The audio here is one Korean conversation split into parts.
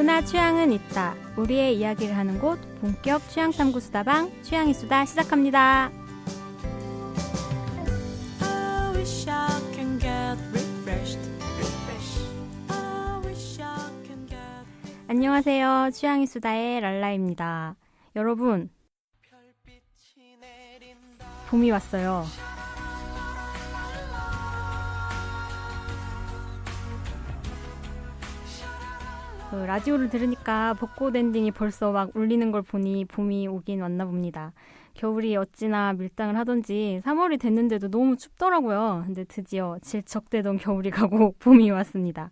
누구나 취향은 있다. 우리의 이야기를 하는 곳 본격 취향탐구 수다방 취향이 수다 시작합니다. 안녕하세요. 취향이 수다의 랄라입니다. 여러분, 봄이 왔어요. 라디오를 들으니까 벚꽃 엔딩이 벌써 막 울리는 걸 보니 봄이 오긴 왔나 봅니다. 겨울이 어찌나 밀당을 하던지 3월이 됐는데도 너무 춥더라고요. 근데 드디어 질척대던 겨울이 가고 봄이 왔습니다.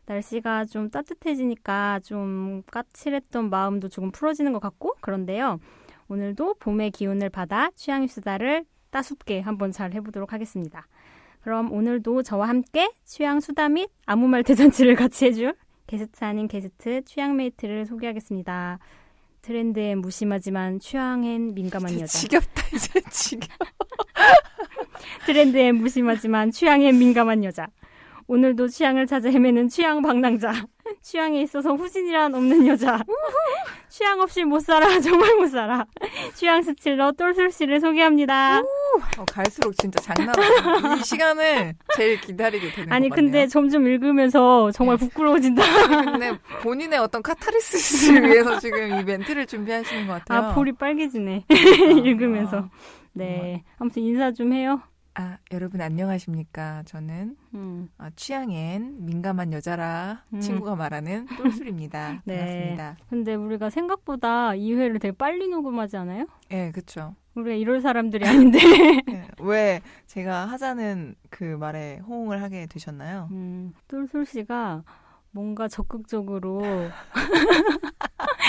날씨가 좀 따뜻해지니까 좀 까칠했던 마음도 조금 풀어지는 것 같고 그런데요. 오늘도 봄의 기운을 받아 취향의 수다를 따숩게 한번 잘 해보도록 하겠습니다. 그럼 오늘도 저와 함께 취향 수다 및 아무 말 대잔치를 같이 해줄 게스트 아닌 게스트 취향메이트를 소개하겠습니다. 트렌드에 무심하지만 취향엔 민감한 여자. 지겹다 이제 지겨워. 트렌드에 무심하지만 취향엔 민감한 여자. 오늘도 취향을 찾아 헤매는 취향 방랑자. 취향에 있어서 후진이란 없는 여자. 취향 없이 못 살아. 정말 못 살아. 취향 스틸러 똘솔 씨를 소개합니다. 갈수록 진짜 장난 아니야. 이 시간을 제일 기다리게 되는 것 같네요. 아니 근데 점점 읽으면서 정말 부끄러워진다. 근데 본인의 어떤 카타르시스를 위해서 지금 이 멘트를 준비하시는 것 같아요. 아, 볼이 빨개지네. 읽으면서. 네. 아무튼 인사 좀 해요. 여러분 안녕하십니까. 저는 취향엔 민감한 여자라 친구가 말하는 똘술입니다. 네. 반갑습니다. 근데 우리가 생각보다 2회를 되게 빨리 녹음하지 않아요? 네, 그렇죠. 우리가 이럴 사람들이 아닌데. 네, 왜 제가 하자는 그 말에 호응을 하게 되셨나요? 똘솔 씨가 뭔가 적극적으로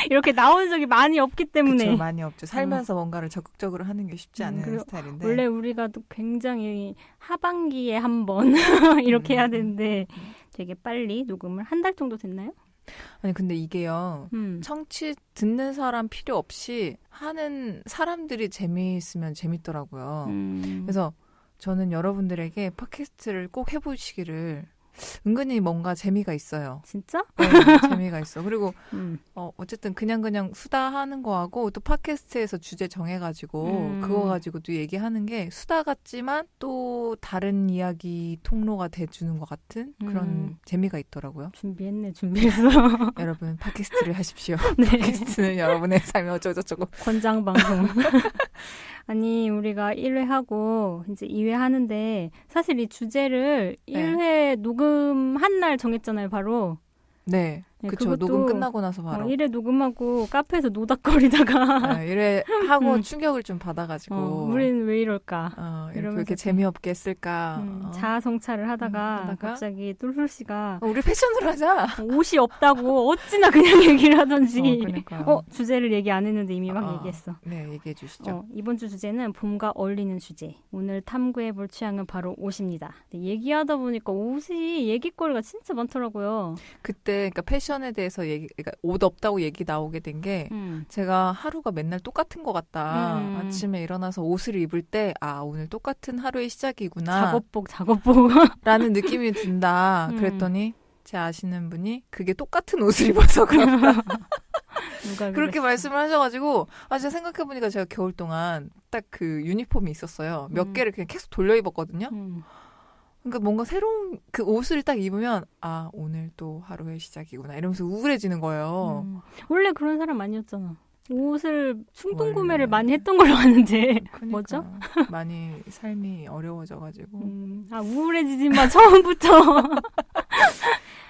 이렇게 나온 적이 많이 없기 때문에. 그렇죠, 많이 없죠. 살면서 뭔가를 적극적으로 하는 게 쉽지 않은 스타일인데. 원래 우리가 또 굉장히 하반기에 한 번 이렇게 해야 되는데 되게 빨리 녹음을 한 달 정도 됐나요? 아니 근데 이게요. 청취 듣는 사람 필요 없이 하는 사람들이 재미있으면 재밌더라고요. 그래서 저는 여러분들에게 팟캐스트를 꼭 해보시기를 은근히 뭔가 재미가 있어요. 진짜? 네, 재미가 있어. 그리고 어쨌든 그냥 수다하는 거하고 또 팟캐스트에서 주제 정해가지고 그거 가지고 또 얘기하는 게 수다 같지만 또 다른 이야기 통로가 돼주는 것 같은 그런 재미가 있더라고요. 준비했어. 여러분 팟캐스트를 하십시오. 네. 팟캐스트는 여러분의 삶이 어쩌고저쩌고. 권장 방송. 아니 우리가 1회 하고 이제 2회 하는데 사실 이 주제를 1회 녹음한 날 정했잖아요. 바로. 네. 그쵸. 녹음 끝나고 나서 바로. 1회 녹음하고 카페에서 노닥거리다가 1회 하고 충격을 좀 받아가지고 우린 왜 이럴까. 이렇게 재미없게 했을까. 자아성찰을 하다가 갑자기 똘솔 씨가 우리 패션으로 하자. 옷이 없다고 어찌나 그냥 얘기를 하던지 그러니까요. 주제를 얘기 안 했는데 이미 막 얘기했어. 네, 얘기해 주시죠. 이번 주 주제는 봄과 어울리는 주제. 오늘 탐구해볼 취향은 바로 옷입니다. 얘기하다 보니까 옷이 얘기거리가 진짜 많더라고요. 그때 그러니까 패션에 대해서 그러니까 옷 없다고 얘기 나오게 된 게 제가 하루가 맨날 똑같은 것 같다. 아침에 일어나서 옷을 입을 때 오늘 똑같은 하루의 시작이구나. 작업복 라는 느낌이 든다. 그랬더니 제 아시는 분이 그게 똑같은 옷을 입어서 그렇다. 그렇게 말씀을 하셔가지고 제가 생각해보니까 제가 겨울 동안 딱 그 유니폼이 있었어요. 몇 개를 그냥 계속 돌려 입었거든요. 그러니까 뭔가 새로운 그 옷을 딱 입으면 오늘 또 하루의 시작이구나 이러면서 우울해지는 거예요. 원래 그런 사람 아니었잖아. 옷을 충동구매를 많이 했던 걸로 아는데 뭐죠? 많이 삶이 어려워져가지고 우울해지지 마 처음부터.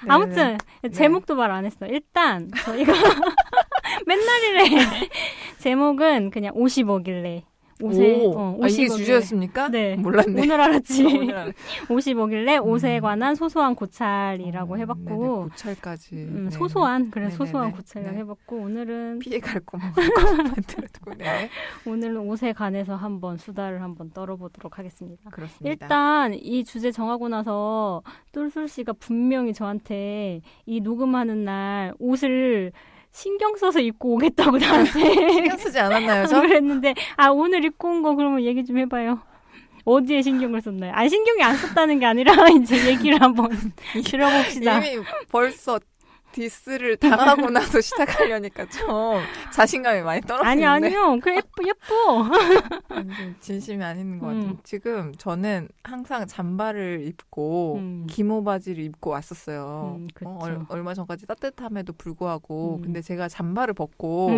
아무튼 제목도 말 안 했어. 일단 저희가 맨날 이래. 제목은 그냥 옷이 뭐길래. 이게 주제였습니까? 네. 몰랐네. 오늘 알았지. 옷이 뭐길래 옷에 관한 소소한 고찰이라고 해봤고. 네네, 고찰까지. 소소한 고찰이라고 해봤고 오늘은 피해갈 것만 만들어두고 오늘은 옷에 관해서 한번 수다를 한번 떨어보도록 하겠습니다. 그렇습니다. 일단 이 주제 정하고 나서 똘솔 씨가 분명히 저한테 이 녹음하는 날 옷을 신경 써서 입고 오겠다고 나한테 신경 쓰지 않았나요, 저? 그랬는데 오늘 입고 온 거 그러면 얘기 좀 해봐요. 어디에 신경을 썼나요? 신경이 안 썼다는 게 아니라 이제 얘기를 한번 들어봅시다. 이미 벌써 디스를 당하고 나서 시작하려니까 좀 자신감이 많이 떨어지는데. 아니요. 그 예뻐. 아니, 좀 진심이 아닌 것 같아요. 지금 저는 항상 잠바를 입고 기모 바지를 입고 왔었어요. 얼마 전까지 따뜻함에도 불구하고. 근데 제가 잠바를 벗고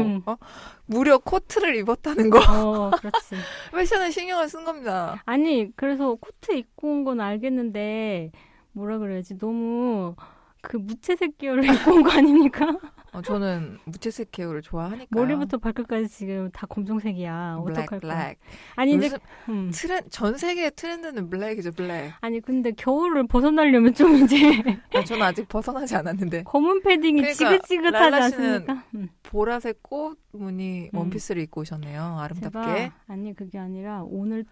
무려 코트를 입었다는 거. 그렇지. 패션에 신경을 쓴 겁니다. 아니, 그래서 코트 입고 온 건 알겠는데 뭐라 그래야지, 너무 그 무채색 계열을 입고 온 거 아닙니까? 저는 무채색 계열을 좋아하니까. 머리부터 발끝까지 지금 다 검정색이야. 어떡할 거야. 아니 이제 전 세계의 트렌드는 블랙이죠, 블랙. 아니 근데 겨울을 벗어나려면 좀 이제 저는 아직 벗어나지 않았는데. 검은 패딩이 그러니까 지긋지긋하지 않습니까? 보라색 꽃 무늬 원피스를 입고 오셨네요. 아름답게. 아니 그게 아니라 오늘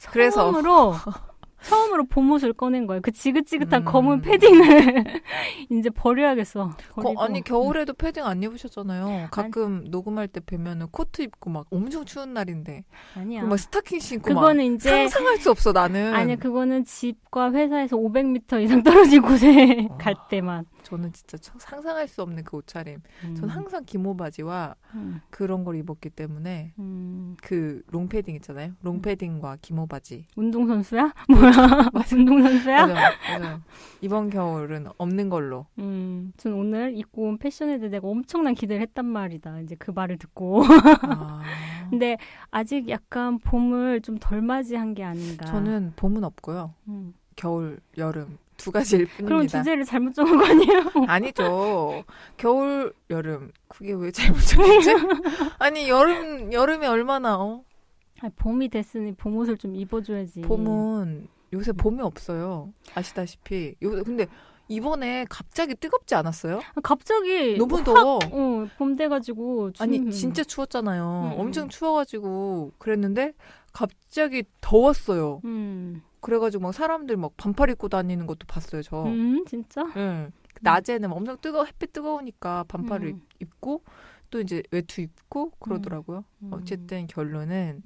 처음으로 봄옷을 꺼낸 거예요. 그 지긋지긋한 검은 패딩을 이제 버려야겠어. 아니 겨울에도 패딩 안 입으셨잖아요. 가끔 녹음할 때 뵈면은 코트 입고 막 엄청 추운 날인데. 아니야. 막 스타킹 신고 그거는 막 이제 상상할 수 없어 나는. 아니야, 그거는 집과 회사에서 500m 이상 떨어진 곳에 갈 때만. 저는 진짜 상상할 수 없는 그 옷차림. 저는 항상 기모 바지와 그런 걸 입었기 때문에 그 롱패딩 있잖아요. 롱패딩과 기모 바지. 운동선수야? 뭐야? 운동선수야? 맞아요. 이번 겨울은 없는 걸로. 전 오늘 입고 온 패션에 대해 내가 엄청난 기대를 했단 말이다. 이제 그 말을 듣고. 근데 아직 약간 봄을 좀 덜 맞이한 게 아닌가. 저는 봄은 없고요. 겨울, 여름. 두 가지일 뿐입니다. 그럼 주제를 잘못 정한 거 아니에요? 아니죠. 겨울, 여름. 그게 왜 잘못 정했지? 아니, 여름에 얼마나, 봄이 됐으니 봄옷을 좀 입어줘야지. 봄은, 요새 봄이 없어요. 아시다시피. 근데 이번에 갑자기 뜨겁지 않았어요? 갑자기. 너무 더워. 봄 돼가지고. 아니, 진짜 추웠잖아요. 엄청 추워가지고 그랬는데, 갑자기 더웠어요. 그래가지고 막 사람들 막 반팔 입고 다니는 것도 봤어요, 저. 진짜? 네. 낮에는 엄청 햇빛 뜨거우니까 반팔을 입고 또 이제 외투 입고 그러더라고요. 어쨌든 결론은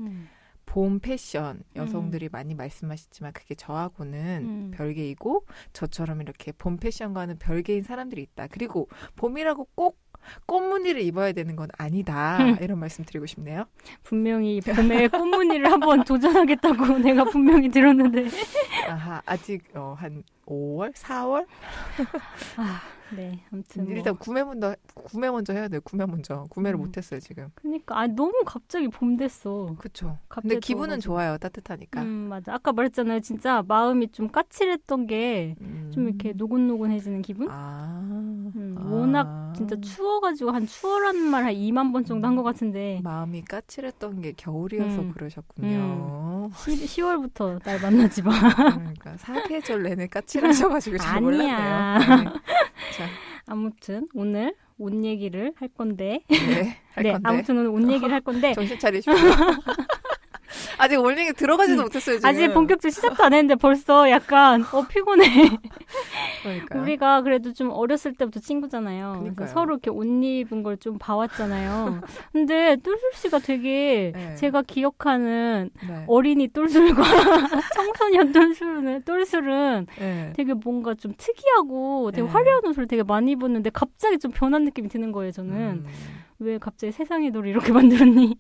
봄 패션, 여성들이 많이 말씀하셨지만 그게 저하고는 별개이고 저처럼 이렇게 봄 패션과는 별개인 사람들이 있다. 그리고 봄이라고 꼭 꽃무늬를 입어야 되는 건 아니다. 이런 말씀 드리고 싶네요. 분명히 봄에 꽃무늬를 한번 도전하겠다고 내가 분명히 들었는데. 아직 한 5월? 4월? 네, 아무튼 일단 구매 먼저 해야 돼요. 구매를 못했어요 지금. 그러니까 너무 갑자기 봄 됐어. 그렇죠. 근데 기분은 좋아요. 따뜻하니까. 맞아. 아까 말했잖아요. 진짜 마음이 좀 까칠했던 게 좀 이렇게 노곤노곤해지는 기분? 워낙 진짜 추워가지고 한 추워라는 말 한 2만 번 정도 한 것 같은데. 마음이 까칠했던 게 겨울이어서 그러셨군요. 10월부터 날 만나지 마. 그러니까 사계절 내내 까칠하셔가지고 잘 몰랐네요. 자. 아무튼 오늘 옷 얘기를 할 건데. 네, 건데. 아무튼 오늘 옷 얘기를 할 건데. 정신 차리십시오. 아직 올 얘기 들어가지도 못했어요, 지금. 아직 본격적으로 시작도 안 했는데 벌써 약간 피곤해. 그러니까요. 우리가 그래도 좀 어렸을 때부터 친구잖아요. 그래서 서로 이렇게 옷 입은 걸 좀 봐왔잖아요. 근데 똘술 씨가 되게 제가 기억하는 어린이 똘술과 청소년 똘술은 되게 뭔가 좀 특이하고 되게 화려한 옷을 되게 많이 입었는데 갑자기 좀 변한 느낌이 드는 거예요, 저는. 왜 갑자기 세상의 너를 이렇게 만들었니?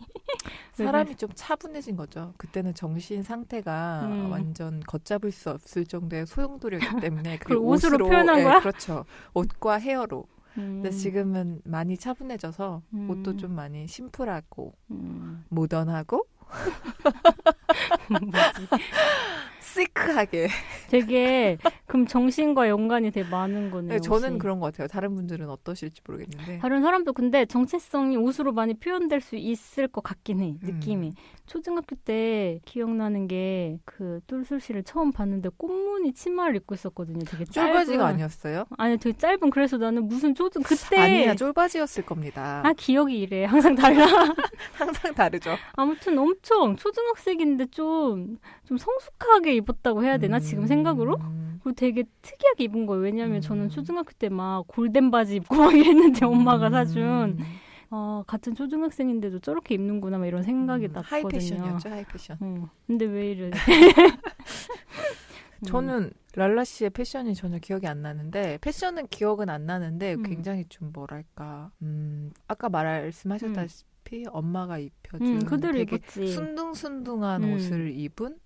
사람이 좀 차분해진 거죠. 그때는 정신 상태가 완전 걷잡을 수 없을 정도의 소용돌이었기 때문에 그걸 옷으로 표현한 거야? 그렇죠. 옷과 헤어로. 근데 지금은 많이 차분해져서 옷도 좀 많이 심플하고 모던하고 시크하게. 되게 그럼 정신과 연관이 되게 많은 거네요. 네, 저는 그런 것 같아요. 다른 분들은 어떠실지 모르겠는데. 다른 사람도 근데 정체성이 옷으로 많이 표현될 수 있을 것 같긴 해. 느낌이. 초등학교 때 기억나는 게 그 똘술 씨를 처음 봤는데 꽃무늬 치마를 입고 있었거든요. 되게 짧은. 쫄바지가 아니었어요? 아니 되게 짧은. 그래서 나는 무슨 그때 아니야, 쫄바지였을 겁니다. 기억이 이래. 항상 달라. 항상 다르죠. 아무튼 엄청 초등학생인데 좀 성숙하게 입었다고 해야 되나 지금 생각으로? 그리고 되게 특이하게 입은 거예요. 왜냐하면 저는 초등학교 때 막 골덴 바지 입고 막 이랬는데 엄마가 사준. 같은 초등학생인데도 저렇게 입는구나 막 이런 생각이 났거든요. 하이패션이었죠, 하이패션. 근데 왜 이래? 저는 랄라 씨의 패션이 전혀 기억이 안 나는데 패션은 기억은 안 나는데 굉장히 좀 뭐랄까 아까 말씀하셨다시피 엄마가 입혀준 그대로 되게 입었지. 순둥순둥한 옷을 입은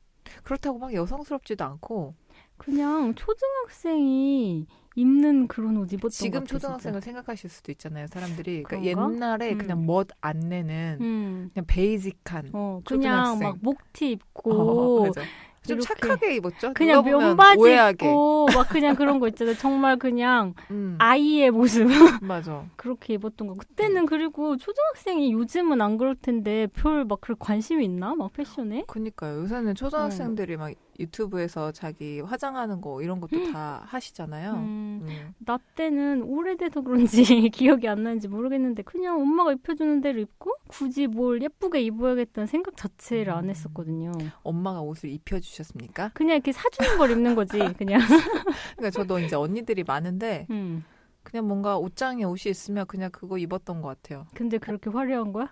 그렇다고 막 여성스럽지도 않고 그냥 초등학생이 입는 그런 옷 입었던 지금 것 같아, 초등학생을 진짜. 생각하실 수도 있잖아요, 사람들이. 그런가? 그러니까 옛날에 그냥 멋 안 내는 음. 그냥 베이직한 그냥 초등학생. 막 목티 입고 맞아. 좀 이렇게 착하게 입었죠. 그냥 누가 보면 면바지 오해하게. 입고 막 그냥 그런 거 있잖아요. 정말 그냥 음, 아이의 모습 맞아. 그렇게 입었던 거. 그때는 그리고 초등학생이 요즘은 안 그럴 텐데 별 막 그런 관심이 있나? 막 패션에? 그니까요. 요새는 초등학생들이 막 유튜브에서 자기 화장하는 거 이런 것도 다 하시잖아요. 나 때는 오래돼서 그런지 기억이 안 나는지 모르겠는데 그냥 엄마가 입혀주는 대로 입고 굳이 뭘 예쁘게 입어야겠다는 생각 자체를 안 했었거든요. 엄마가 옷을 입혀주셨습니까? 그냥 이렇게 사주는 걸 입는 거지, 그냥. 그러니까 저도 이제 언니들이 많은데 음. 그냥 뭔가 옷장에 옷이 있으면 그냥 그거 입었던 것 같아요. 근데 그렇게 화려한 거야?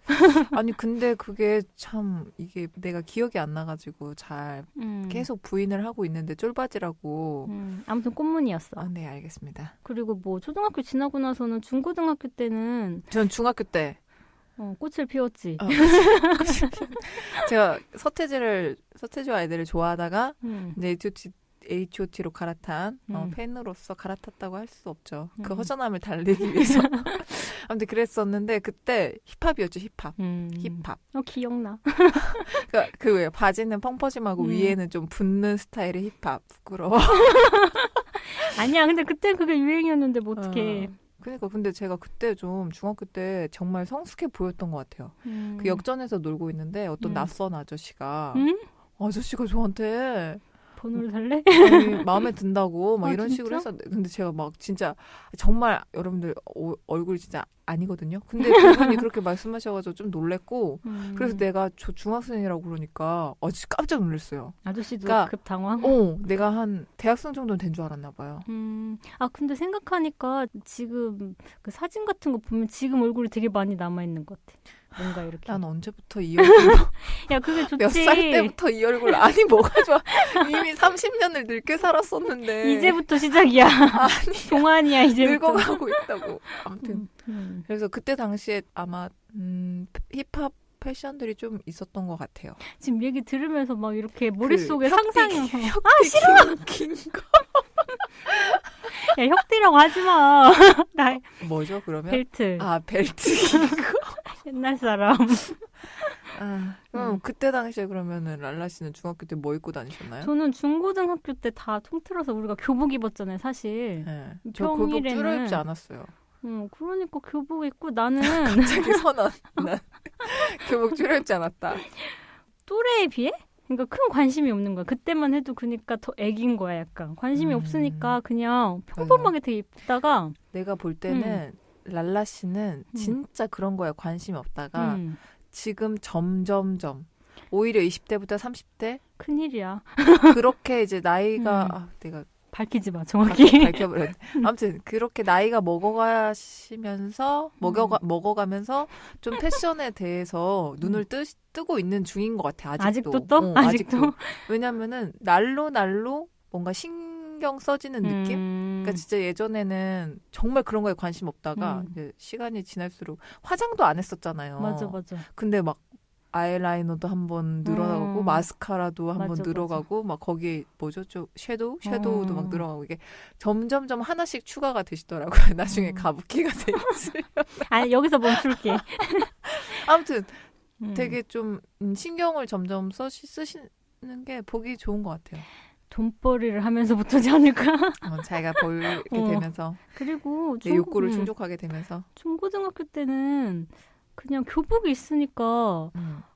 아니 근데 그게 참 이게 내가 기억이 안 나가지고 잘 계속 부인을 하고 있는데 쫄바지라고. 아무튼 꽃무늬였어. 아, 네 알겠습니다. 그리고 뭐 초등학교 지나고 나서는 중고등학교 때는 전 중학교 때 꽃을 피웠지. 제가 서태지와 아이들을 좋아하다가 이제 H.O.T로 갈아탄 팬으로서 갈아탔다고 할 수 없죠. 그 허전함을 달래기 위해서. 아무튼 그랬었는데 그때 힙합이었죠. 힙합. 힙합. 기억나. 그러니까 그 왜 바지는 펑퍼짐하고 위에는 좀 붙는 스타일의 힙합. 부끄러워. 아니야. 근데 그때 그게 유행이었는데 뭐 어떡해. 그러니까 근데 제가 그때 좀 중학교 때 정말 성숙해 보였던 것 같아요. 그 역전에서 놀고 있는데 어떤 낯선 아저씨가 저한테 번호를 달래? 아니, 마음에 든다고 막 이런 진짜? 식으로 했었는데 근데 제가 막 진짜 정말 여러분들 얼굴이 진짜 아니거든요. 근데 그분이 그렇게 말씀하셔가지고 좀 놀랬고 그래서 내가 저 중학생이라고 그러니까 진짜 깜짝 놀랐어요. 아저씨도 그러니까, 급 당황? 내가 한 대학생 정도는 된 줄 알았나 봐요. 근데 생각하니까 지금 그 사진 같은 거 보면 지금 얼굴이 되게 많이 남아있는 것 같아. 뭔가 이렇게. 난 언제부터 이 얼굴로 야, 그게 좋지. 몇 살 때부터 이 얼굴 아니 뭐가 좋아. 이미 30년을 늙게 살았었는데 이제부터 시작이야. 아니 동안이야 이제부터. 늙어가고 있다고. 아무튼 그래서 그때 당시에 아마 힙합 패션들이 좀 있었던 것 같아요. 지금 얘기 들으면서 막 이렇게 머릿속에 상상이 싫어. 긴 거. 야, 혁띠라고 하지 마. 나 뭐죠 그러면? 벨트. 벨트 긴 거. 옛날 사람. 그럼 그때 당시에 그러면은 랄라 씨는 중학교 때 뭐 입고 다니셨나요? 저는 중고등학교 때 다 통틀어서 우리가 교복 입었잖아요, 사실. 네. 저 교복 줄여 입지 않았어요. 그러니까 교복 입고 나는 갑자기 선언. 난 교복 줄여 입지 않았다. 또래에 비해? 그러니까 큰 관심이 없는 거야. 그때만 해도 그러니까 더 애긴 거야, 약간. 관심이 없으니까 그냥 평범하게 되게 입다가 내가 볼 때는 랄라 씨는 진짜 그런 거에 관심이 없다가 지금 점점점 오히려 20대부터 30대 큰일이야. 그렇게 이제 나이가 내가 밝히지 마, 정확히. 밝혀버렸네. 아무튼 그렇게 나이가 먹어가면서 좀 패션에 대해서 눈을 뜨고 있는 중인 것 같아. 아직도. 아직도. 왜냐면은 날로 뭔가 신경 써지는 느낌? 그러니까 진짜 예전에는 정말 그런 거에 관심 없다가 이제 시간이 지날수록 화장도 안 했었잖아요. 맞아. 근데 막 아이라이너도 한번 늘어나고 마스카라도 한번 늘어가고 막 거기에 뭐죠? 섀도우도 막 늘어가고 이게 점점점 하나씩 추가가 되시더라고요. 나중에 가부키가 되었어요. 아니 여기서 멈출게. 아무튼 되게 좀 신경을 점점 쓰시는 게 보기 좋은 것 같아요. 돈벌이를 하면서부터지 않을까? 자기가 벌게 되면서 그리고 내 욕구를 충족하게 되면서 중고등학교 때는 그냥 교복이 있으니까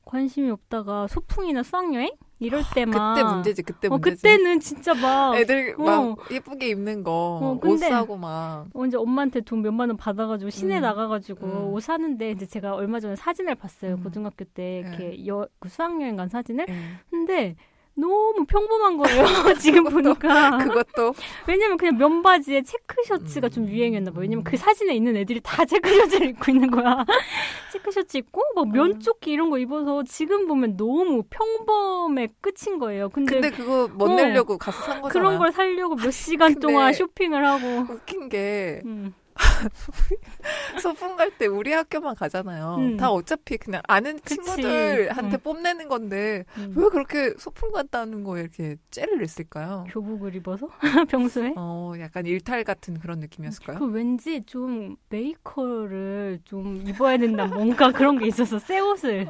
관심이 없다가 소풍이나 수학여행 이럴 때만 그때 문제지. 그때는 진짜 막 애들 막 예쁘게 입는 거 옷 사고 막 이제 엄마한테 돈 몇만 원 받아가지고 시내 나가가지고 옷 사는데 이제 제가 얼마 전에 사진을 봤어요. 고등학교 때 이렇게 그 수학여행 간 사진을. 근데 너무 평범한 거예요. 지금 보니까. 그것도 왜냐면 그냥 면바지에 체크셔츠가 좀 유행이었나 봐요. 왜냐면 그 사진에 있는 애들이 다 체크셔츠를 입고 있는 거야. 체크셔츠 입고 막 면조끼 이런 거 입어서 지금 보면 너무 평범의 끝인 거예요. 근데 그거 못 내려고 가서 산 거잖아. 그런 걸 사려고 몇 시간 동안 쇼핑을 하고. 웃긴 게 소풍 갈 때 우리 학교만 가잖아요. 다 어차피 그냥 아는 친구들한테 뽐내는 건데 왜 그렇게 소풍 갔다는 거에 이렇게 째를 냈을까요? 교복을 입어서? 평소에? 약간 일탈 같은 그런 느낌이었을까요? 그 왠지 좀 메이커를 좀 입어야 된다. 뭔가 그런 게 있어서 새 옷을.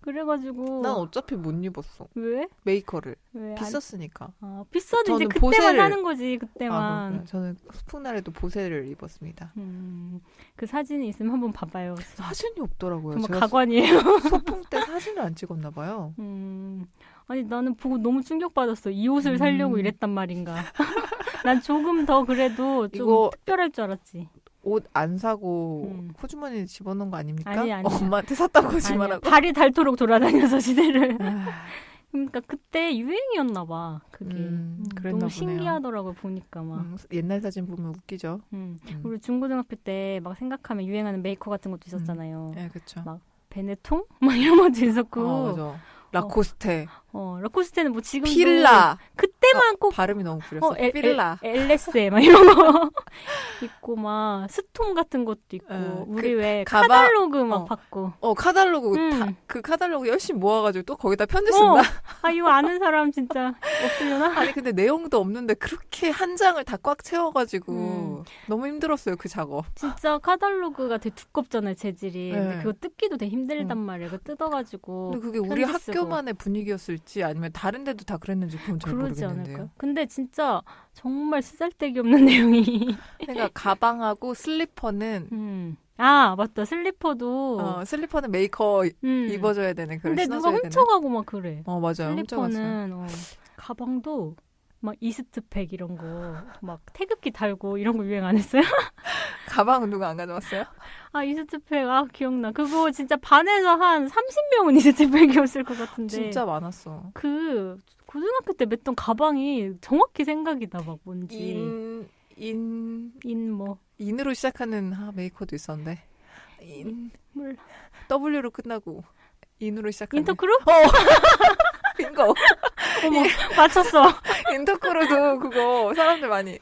그래가지고 난 어차피 못 입었어. 왜? 메이커를. 왜? 비쌌으니까. 비싸도 이제 그때만 사는 거지. 그때만. 저는 소풍 날에도 보세를 입었습니다. 그 사진이 있으면 한번 봐봐요. 사진이 없더라고요. 정말 제가 가관이에요. 소풍 때 사진을 안 찍었나 봐요. 아니 나는 보고 너무 충격받았어. 이 옷을 사려고 이랬단 말인가. 난 조금 더 그래도 좀 특별할 줄 알았지. 옷 안 사고 호주머니에 집어넣은 거 아닙니까? 아니. 엄마한테 샀다고 거짓말하고. 발이 닳도록 돌아다녀서 시대를. 그러니까 그때 유행이었나 봐. 그게. 그랬나 너무 보네요. 신기하더라고요. 보니까 막. 옛날 사진 보면 웃기죠. 우리 중고등학교 때 막 생각하면 유행하는 메이커 같은 것도 있었잖아요. 네, 그렇죠. 막 베네통? 막 이런 것도 있었고. 맞아. 라코스테. 라코스테는 뭐 지금도 필라. 그때만 꼭 발음이 너무 구렸어. 필라. LS에 막 이런 거 있고 막 스톰 같은 것도 있고 우리 왜 카달로그 막 받고. 카달로그 그 카달로그 열심히 모아가지고 또 거기다 편지 쓴다. 이거 아는 사람 진짜 없으려나? 아니 근데 내용도 없는데 그렇게 한 장을 다 꽉 채워가지고 너무 힘들었어요 그 작업. 진짜 카달로그가 되게 두껍잖아요 재질이. 네. 근데 그거 뜯기도 되게 힘들단 말이에요. 그거 뜯어가지고. 근데 그게 우리 학교만의 분위기였을지 아니면 다른 데도 다 그랬는지 그건 잘 그러지 모르겠는데요. 않을까요? 근데 진짜 정말 쓰잘데기 없는 내용이. 그러니까 가방하고 슬리퍼는 맞다. 슬리퍼도 슬리퍼는 메이커 입어줘야 되는 그런. 근데 누가 훔쳐가고 막 그래. 맞아요. 슬리퍼는 가방도 막 이스트팩 이런 거 막 태극기 달고 이런 거 유행 안 했어요? 가방은 누가 안 가져왔어요? 이스트팩 기억나. 그거 진짜 반에서 한 30명은 이스트팩이었을 것 같은데. 진짜 많았어. 그 고등학교 때 맸던 가방이 정확히 생각이다. 막 뭔지. 인으로 시작하는 메이커도 있었는데. 몰라. W로 끝나고 인으로 시작하는. 인터크루? 빙고. 어머, 맞췄어. 인터크루도 그거 사람들 많이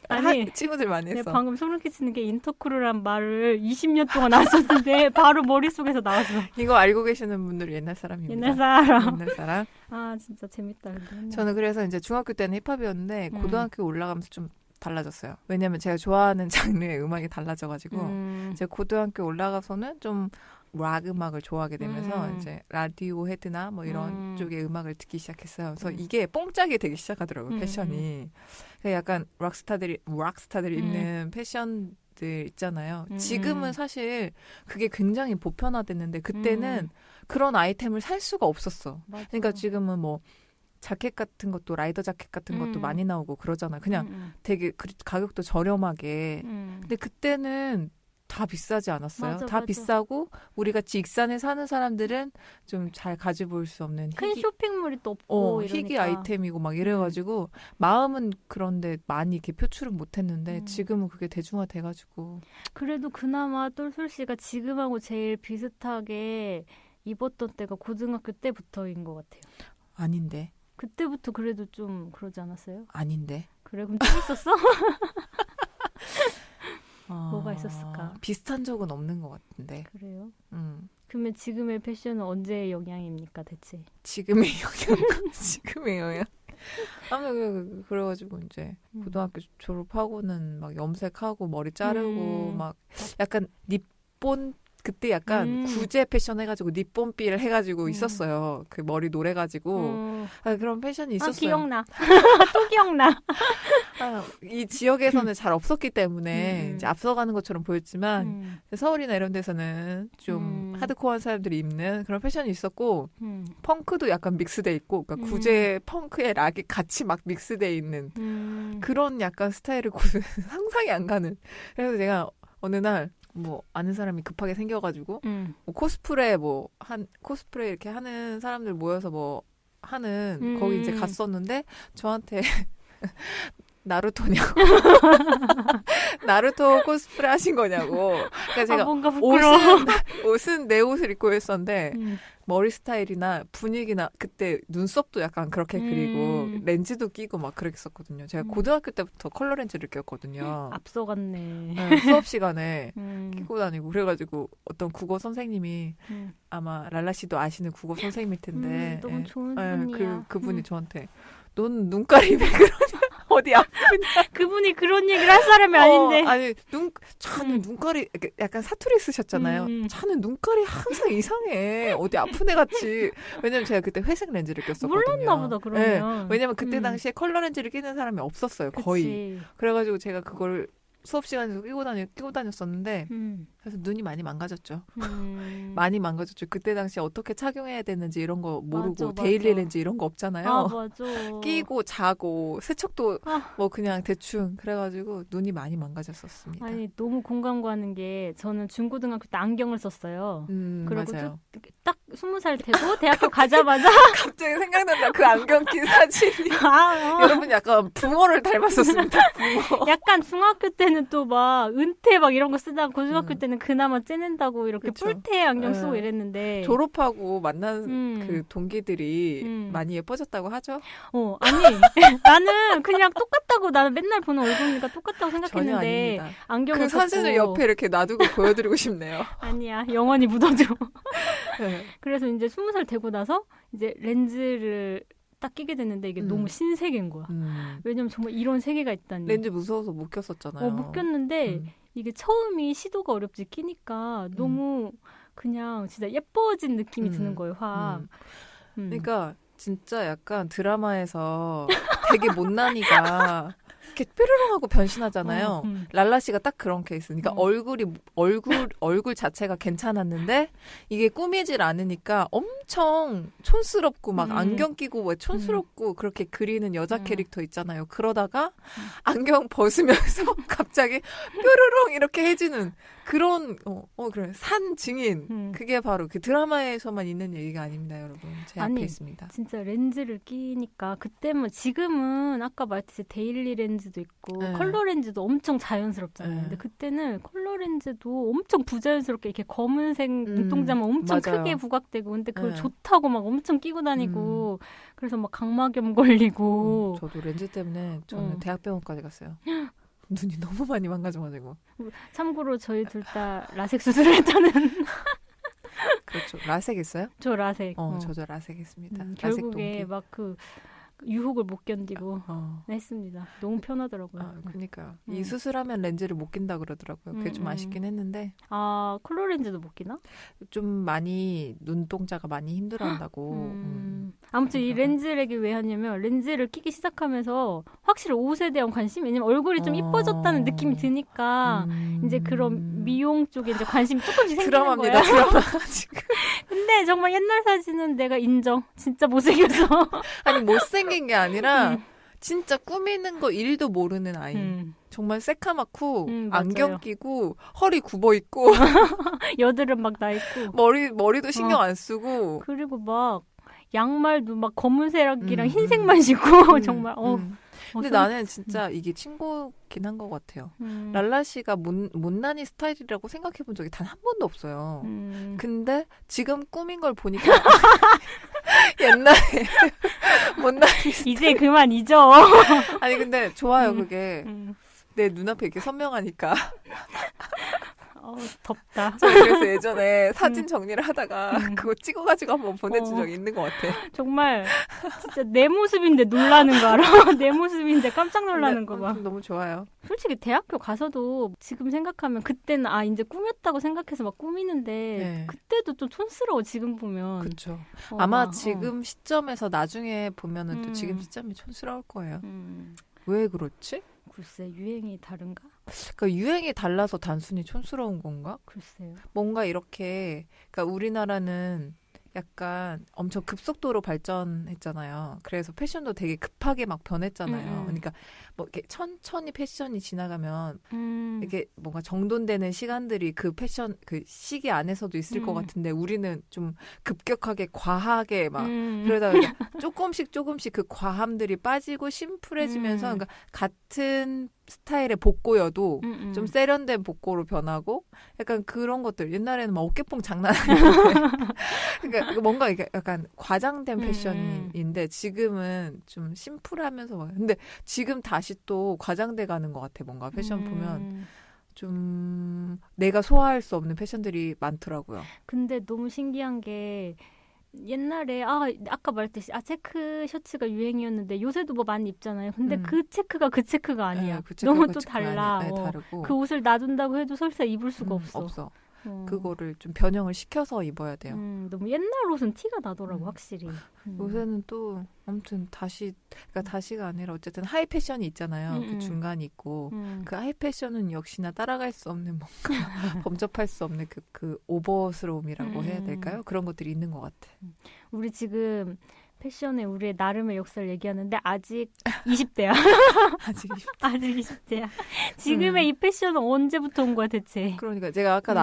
친구들 많이 했어. 내가 방금 소름 끼치는 게 인터크루란 말을 20년 동안 나왔었는데 바로 머릿속에서 나왔어. 이거 알고 계시는 분들은 옛날 사람입니다. 옛날 사람. 진짜 재밌다. 근데. 저는 그래서 이제 중학교 때는 힙합이었는데 고등학교 올라가면서 좀 달라졌어요. 왜냐면 제가 좋아하는 장르의 음악이 달라져가지고 이제 고등학교 올라가서는 좀 락 음악을 좋아하게 되면서 이제 라디오 헤드나 뭐 이런 쪽의 음악을 듣기 시작했어요. 그래서 이게 뽕짝이 되기 시작하더라고요. 패션이. 약간 락스타들이 입는 패션들 있잖아요. 지금은 사실 그게 굉장히 보편화됐는데 그때는 그런 아이템을 살 수가 없었어. 맞아. 그러니까 지금은 뭐 자켓 같은 것도 라이더 자켓 같은 것도 많이 나오고 그러잖아요. 그냥 되게 가격도 저렴하게. 근데 그때는 다 비싸지 않았어요? 다 비싸고 우리 같이 익산에 사는 사람들은 좀 잘 가져볼 수 없는 큰 쇼핑몰이 또 없고 희귀 이러니까. 아이템이고 막 이래가지고 마음은 그런데 많이 이렇게 표출은 못했는데 지금은 그게 대중화돼가지고. 그래도 그나마 똘솔 씨가 지금하고 제일 비슷하게 입었던 때가 고등학교 때부터인 것 같아요. 아닌데. 그때부터 그래도 좀 그러지 않았어요? 아닌데. 그래? 그럼 또 있었어? 뭐가 있었을까? 비슷한 적은 없는 것 같은데. 그래요? 그러면 지금의 패션은 언제의 영향입니까 대체? 지금의 영향? 아무튼 그래가지고 이제 고등학교 졸업하고는 막 염색하고 머리 자르고 막 약간 니폰 그때 약간 구제 패션 해가지고 니폰삐를 해가지고 있었어요. 그 머리 노래가지고 그런 패션이 있었어요. 기억나. 또 기억나. 이 지역에서는 잘 없었기 때문에 이제 앞서가는 것처럼 보였지만 서울이나 이런 데서는 좀 하드코어한 사람들이 입는 그런 패션이 있었고 펑크도 약간 믹스돼 있고 그러니까 구제 펑크에 락이 같이 막 믹스돼 있는 그런 약간 스타일을 상상이 안 가는. 그래서 제가 어느 날 뭐 아는 사람이 급하게 생겨가지고 뭐 코스프레 이렇게 하는 사람들 모여서 뭐 하는 거기 이제 갔었는데 저한테 나루토냐고 나루토 코스프레 하신 거냐고. 그러니까 제가 뭔가 부끄러워. 옷은 내 옷을 입고 있었는데 머리 스타일이나 분위기나 그때 눈썹도 약간 그렇게 그리고 렌즈도 끼고 막 그렇게 썼거든요. 제가 고등학교 때부터 컬러 렌즈를 꼈거든요. 앞서갔네. 네, 수업 시간에 끼고 다니고 그래가지고 어떤 국어 선생님이 아마 랄라 씨도 아시는 국어 선생님일 텐데 너무 좋은 분이야. 그분이 저한테 넌 눈깔이 왜 그러냐? 어디 아프냐? 그분이 그런 얘기를 할 사람이 아닌데. 아니 차는 눈깔이 약간 사투리 쓰셨잖아요. 차는 눈깔이 항상 이상해. 어디 아픈 애 같이. 왜냐면 제가 그때 회색 렌즈를 꼈었거든요. 몰랐나 보다 그러면. 네, 왜냐면 그때 당시에 컬러 렌즈를 끼는 사람이 없었어요. 거의. 그치. 그래가지고 제가 그걸 수업 시간에서 끼고 다녔었는데 그래서 눈이 많이 망가졌죠. 많이 망가졌죠. 그때 당시에 어떻게 착용해야 되는지 이런 거 모르고 맞아. 데일리 렌즈 이런 거 없잖아요. 아, 맞아. 끼고 자고 세척도 뭐 그냥 대충 그래가지고 눈이 많이 망가졌었습니다. 아니 너무 공감 가는 게 저는 중고등학교 때 안경을 썼어요. 그리고 맞아요. 딱 20살 되고 대학교 가자마자 갑자기 생각난다. 그 안경 낀 사진이. 여러분 약간 붕어를 닮았었습니다. 붕어. 약간 중학교 때는 또 막 은퇴 막 이런 거 쓰다가 고등학교 때는 그나마 째낸다고 이렇게 그쵸. 뿔테 안경 쓰고 이랬는데 졸업하고 만난 그 동기들이 많이 예뻐졌다고 하죠? 아니 나는 그냥 똑같다고 나는 맨날 보는 얼굴이니까 똑같다고 생각했는데 전혀 아닙니다. 안경을 그 사진을 썼고. 옆에 이렇게 놔두고 보여드리고 싶네요. 아니야 영원히 묻어줘. 네. 그래서 이제 20살 되고 나서 이제 렌즈를 딱 끼게 됐는데 이게 너무 신세계인 거야. 왜냐면 정말 이런 세계가 있다니. 렌즈 무서워서 못 꼈었잖아요. 못 꼈는데 이게 처음이 시도가 어렵지 끼니까 너무 그냥 진짜 예뻐진 느낌이 드는 거예요. 확. 그러니까 진짜 약간 드라마에서 되게 못난이가 이렇게 뾰로롱하고 변신하잖아요. 랄라 씨가 딱 그런 케이스. 그러니까 얼굴 자체가 괜찮았는데 이게 꾸미질 않으니까 엄청 촌스럽고 막 안경 끼고 왜 촌스럽고 그렇게 그리는 여자 캐릭터 있잖아요. 그러다가 안경 벗으면서 갑자기 뾰로롱 이렇게 해지는 그런 그래 산 증인. 그게 바로 그 드라마에서만 있는 얘기가 아닙니다, 여러분. 제 앞에 있습니다. 진짜 렌즈를 끼니까 그때면 지금은 아까 말했듯이 데일리 렌즈도 있고 컬러 렌즈도 엄청 자연스럽잖아요. 근데 그때는 컬러 렌즈도 엄청 부자연스럽게 이렇게 검은색 눈동자만 엄청 맞아요. 크게 부각되고 근데 그걸 좋다고 막 엄청 끼고 다니고 그래서 막 각막염 걸리고 저도 렌즈 때문에 저는 대학병원까지 갔어요. 눈이 너무 많이 망가져가지고. 참고로 저희 둘 다 라섹 수술을 했다는. 그렇죠. 라섹 했어요? 저 라섹. 저도 라섹 했습니다. 결국에 막 그 유혹을 못 견디고 했습니다. 너무 편하더라고요. 그러니까요. 이 수술하면 렌즈를 못 낀다 그러더라고요. 그게 좀 아쉽긴 했는데. 아, 컬러 렌즈도 못 끼나? 좀 많이 눈동자가 많이 힘들어한다고. 아무튼 이 렌즈렉이 왜 하냐면 렌즈를 끼기 시작하면서 확실히 옷에 대한 관심, 왜냐면 얼굴이 좀 이뻐졌다는 느낌이 드니까 이제 그런 미용 쪽에 이제 관심이 조금씩 생기는 드라마입니다. 거야. 드라마 지금. 근데 정말 옛날 사진은 내가 인정. 진짜 못생겨서. 아니 못생긴 게 아니라 진짜 꾸미는 거 일도 모르는 아이. 정말 새카맣고 안경 끼고 허리 굽어 있고 여드름 막 나 있고 머리도 신경 안 쓰고 그리고 막 양말도 막 검은색이랑 흰색만 신고 정말 근데 나는 진짜 이게 친구긴 한 것 같아요. 랄라 씨가 못난이 스타일이라고 생각해 본 적이 단 한 번도 없어요. 근데 지금 꾸민 걸 보니까 옛날에 못난이 스타일. 이제 그만 잊어. 아니 근데 좋아요 그게. 내 눈앞에 이렇게 선명하니까. 덥다. 저 그래서 예전에 사진 정리를 하다가 그거 찍어가지고 한번 보내준 적이 있는 것 같아. 정말 진짜 내 모습인데 놀라는 거 알아? 내 모습인데 깜짝 놀라는 거 봐. 너무 좋아요. 솔직히 대학교 가서도 지금 생각하면 그때는 이제 꾸몄다고 생각해서 막 꾸미는데 그때도 좀 촌스러워 지금 보면. 그렇죠. 아마 지금 시점에서 나중에 보면은 또 지금 시점이 촌스러울 거예요. 왜 그렇지? 글쎄 유행이 다른가? 그러니까 유행이 달라서 단순히 촌스러운 건가? 글쎄요. 뭔가 이렇게 그러니까 우리나라는 약간 엄청 급속도로 발전했잖아요. 그래서 패션도 되게 급하게 막 변했잖아요. 그러니까 뭐 이렇게 천천히 패션이 지나가면 이게 뭔가 정돈되는 시간들이 그 패션 그 시기 안에서도 있을 것 같은데 우리는 좀 급격하게 과하게 막 그러다 보니까 조금씩 그 과함들이 빠지고 심플해지면서 그러니까 같은 스타일의 복고여도 좀 세련된 복고로 변하고 약간 그런 것들 옛날에는 막 어깨뽕 장난 아니었는데 그러니까 뭔가 이게 약간 과장된 패션인데 지금은 좀 심플하면서 막 근데 지금 다시 또 과장돼 가는 것 같아. 뭔가 패션 보면 좀 내가 소화할 수 없는 패션들이 많더라고요. 근데 너무 신기한 게 옛날에 아까 말했듯이 체크 셔츠가 유행이었는데 요새도 뭐 많이 입잖아요. 근데 그 체크가 그 체크가 아니야. 그 너무 또 달라. 네, 다르고. 그 옷을 놔둔다고 해도 설사 입을 수가 없어. 없어. 그거를 좀 변형을 시켜서 입어야 돼요. 너무 옛날 옷은 티가 나더라고 확실히. 요새는 또 아무튼 그러니까 다시가 아니라 어쨌든 하이 패션이 있잖아요. 그 중간이 있고 그 하이 패션은 역시나 따라갈 수 없는 뭔가 범접할 수 없는 그 오버스러움이라고 해야 될까요? 그런 것들이 있는 것 같아. 우리 지금 패션의 우리의 나름의 역사를 얘기하는데 아직 20대야. 아직 20대. 아직 20대야. 지금의 이 패션은 언제부터 온 거야 대체? 그러니까 제가 아까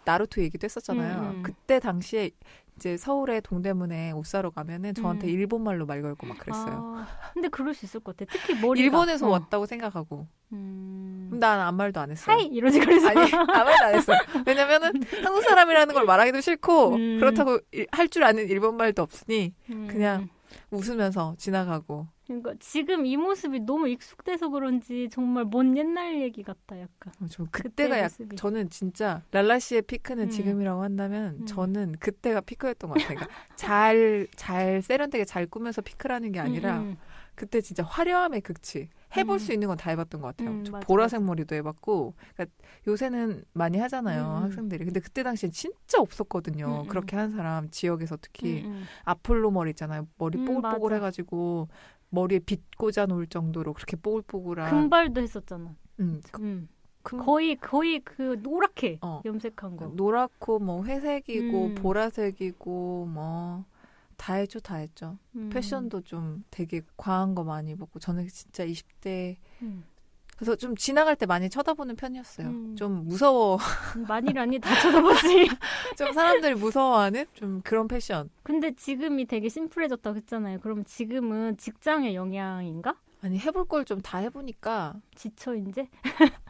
나루토 얘기도 했었잖아요. 그때 당시에 이제 서울의 동대문에 옷 사러 가면은 저한테 일본말로 말 걸고 막 그랬어요. 근데 그럴 수 있을 것 같아. 특히 머리가. 일본에서 왔다고 생각하고. 난 아무 말도 안 했어요. 하이! 이러지 그래서. 아니, 아무 말도 안 했어요. 왜냐면은 한국 사람이라는 걸 말하기도 싫고 그렇다고 할 줄 아는 일본말도 없으니 그냥 웃으면서 지나가고. 그러니까 지금 이 모습이 너무 익숙돼서 그런지 정말 먼 옛날 얘기 같다 약간. 그때가 저는 진짜 랄라 씨의 피크는 지금이라고 한다면 저는 그때가 피크였던 것 같아요. 그러니까 잘 세련되게 잘 꾸며서 피크라는 게 아니라 그때 진짜 화려함의 극치. 해볼 수 있는 건 다 해봤던 것 같아요. 보라색 머리도 해봤고 그러니까 요새는 많이 하잖아요. 학생들이. 근데 그때 당시엔 진짜 없었거든요. 그렇게 한 사람 지역에서 특히 아폴로 머리 있잖아요. 머리 뽀글뽀글 해가지고 머리에 빗 꽂아 놓을 정도로 그렇게 뽀글뽀글한 금발도 했었잖아. 거의 그 노랗게 염색한 거. 노랗고 뭐 회색이고 보라색이고 뭐 다 했죠. 패션도 좀 되게 과한 거 많이 입었고 저는 진짜 20대 그래서 좀 지나갈 때 많이 쳐다보는 편이었어요. 좀 무서워. 많이라니 다 쳐다보지. 좀 사람들이 무서워하는 좀 그런 패션. 근데 지금이 되게 심플해졌다고 했잖아요. 그러면 지금은 직장의 영향인가? 아니 해볼 걸 좀 다 해보니까 지쳐 이제?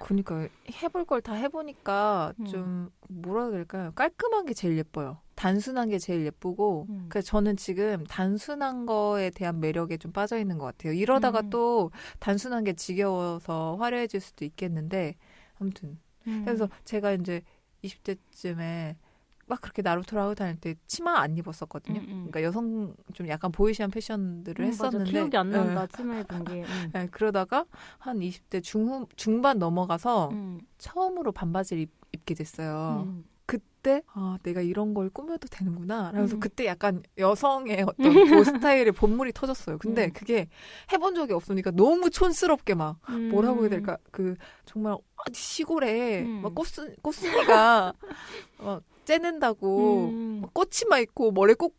그러니까 해볼 걸 다 해보니까 좀 뭐라 해야 될까요? 깔끔한 게 제일 예뻐요. 단순한 게 제일 예쁘고 그래서 저는 지금 단순한 거에 대한 매력에 좀 빠져 있는 것 같아요. 이러다가 또 단순한 게 지겨워서 화려해질 수도 있겠는데 아무튼 그래서 제가 이제 20대쯤에 막 그렇게 나루토를 하고 다닐 때 치마 안 입었었거든요. 그러니까 여성 좀 약간 보이시한 패션들을 했었는데 맞아. 기억이 안 난다. 치마 입은 게. 네, 그러다가 한 20대 중반 넘어가서 처음으로 반바지를 입게 됐어요. 그때 내가 이런 걸 꾸며도 되는구나. 그래서 그때 약간 여성의 어떤 그 스타일의 본물이 터졌어요. 근데 그게 해본 적이 없으니까 너무 촌스럽게 막 뭐라고 해야 될까? 그 정말 시골에 막 꽃순이가 막 째는다고 꽃치마 입고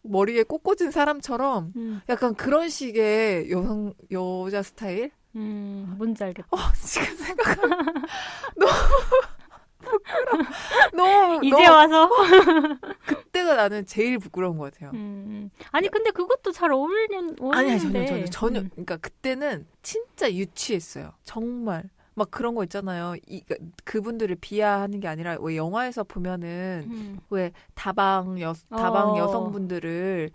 머리에 꽃 꽂은 사람처럼 약간 그런 식의 여자 스타일? 뭔지 알겠다. 지금 생각하면 너무 이제 와서 그때가 나는 제일 부끄러운 것 같아요. 아니 근데 그것도 잘 어울리는데 아니 전혀 그러니까 그때는 진짜 유치했어요. 정말 막 그런 거 있잖아요. 그분들을 비하하는 게 아니라 왜 영화에서 보면은 왜 다방 여성분들을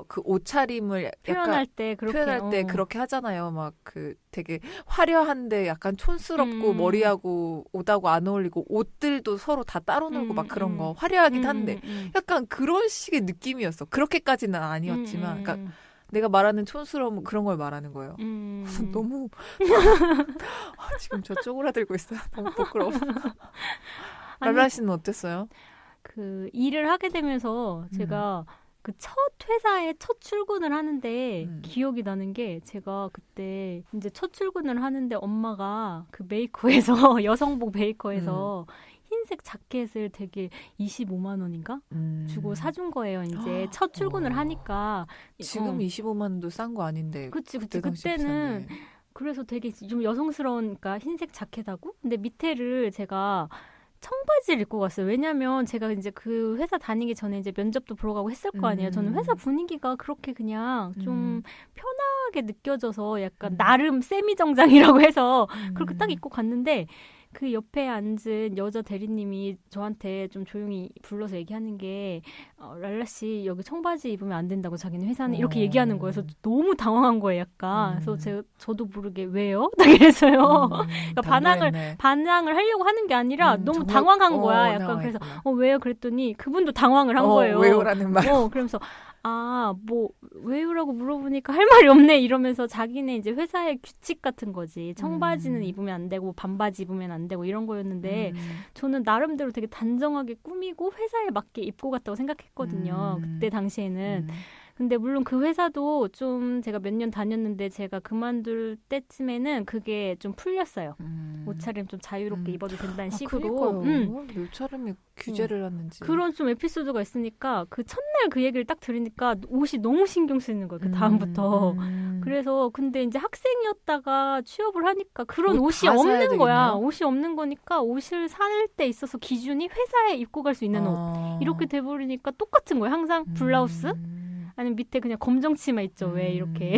그 옷차림을 표현할 때 그렇게 하잖아요. 막 그 되게 화려한데 약간 촌스럽고 머리하고 옷하고 안 어울리고 옷들도 서로 다 따로 놀고 막 그런 거 화려하긴 한데 약간 그런 식의 느낌이었어. 그렇게까지는 아니었지만 그러니까 내가 말하는 촌스러움 그런 걸 말하는 거예요. 너무 지금 저 쪼그라들고 있어요. 너무 부끄러워. 랄라 씨는 어땠어요? 그 일을 하게 되면서 제가 그 첫 회사에 첫 출근을 하는데 기억이 나는 게 제가 그때 이제 첫 출근을 하는데 엄마가 그 메이커에서 여성복 메이커에서 흰색 자켓을 되게 25만 원인가 주고 사준 거예요. 이제 첫 출근을 하니까. 지금 25만 원도 싼 거 아닌데. 그치. 그때는 그래서 되게 좀 여성스러우니까 흰색 자켓하고 근데 밑에를 제가 청바지를 입고 갔어요. 왜냐면 제가 이제 그 회사 다니기 전에 이제 면접도 보러 가고 했을 거 아니에요. 저는 회사 분위기가 그렇게 그냥 좀 편하게 느껴져서 약간 나름 세미 정장이라고 해서 그렇게 딱 입고 갔는데 그 옆에 앉은 여자 대리님이 저한테 좀 조용히 불러서 얘기하는 게 랄라 씨 여기 청바지 입으면 안 된다고 자기는 회사는 이렇게 얘기하는 거예요. 그래서 너무 당황한 거예요. 약간. 그래서 저도 모르게 왜요? 딱 이랬어요. 그러니까 반항을 하려고 하는 게 아니라 너무 당황한 거야. 약간 그래서 왜요? 그랬더니 그분도 당황을 한 거예요. 왜요라는 말. 그러면서 뭐 왜요라고 물어보니까 할 말이 없네 이러면서 자기네 이제 회사의 규칙 같은 거지. 청바지는 입으면 안 되고 반바지 입으면 안 되고 이런 거였는데 저는 나름대로 되게 단정하게 꾸미고 회사에 맞게 입고 갔다고 생각했거든요. 그때 당시에는. 근데 물론 그 회사도 좀 제가 몇 년 다녔는데 제가 그만둘 때쯤에는 그게 좀 풀렸어요. 옷차림 좀 자유롭게 입어도 된다는 식으로. 왜 옷차림이 규제를 했는지. 그런 좀 에피소드가 있으니까 그 첫날 그 얘기를 딱 들으니까 옷이 너무 신경 쓰이는 거예요. 그 다음부터. 그래서 근데 이제 학생이었다가 취업을 하니까 그런 옷이 없는 거야. 옷이 없는 거니까 옷을 살 때 있어서 기준이 회사에 입고 갈 수 있는 옷. 이렇게 돼버리니까 똑같은 거예요. 항상 블라우스. 아니면 밑에 그냥 검정 치마 있죠. 왜 이렇게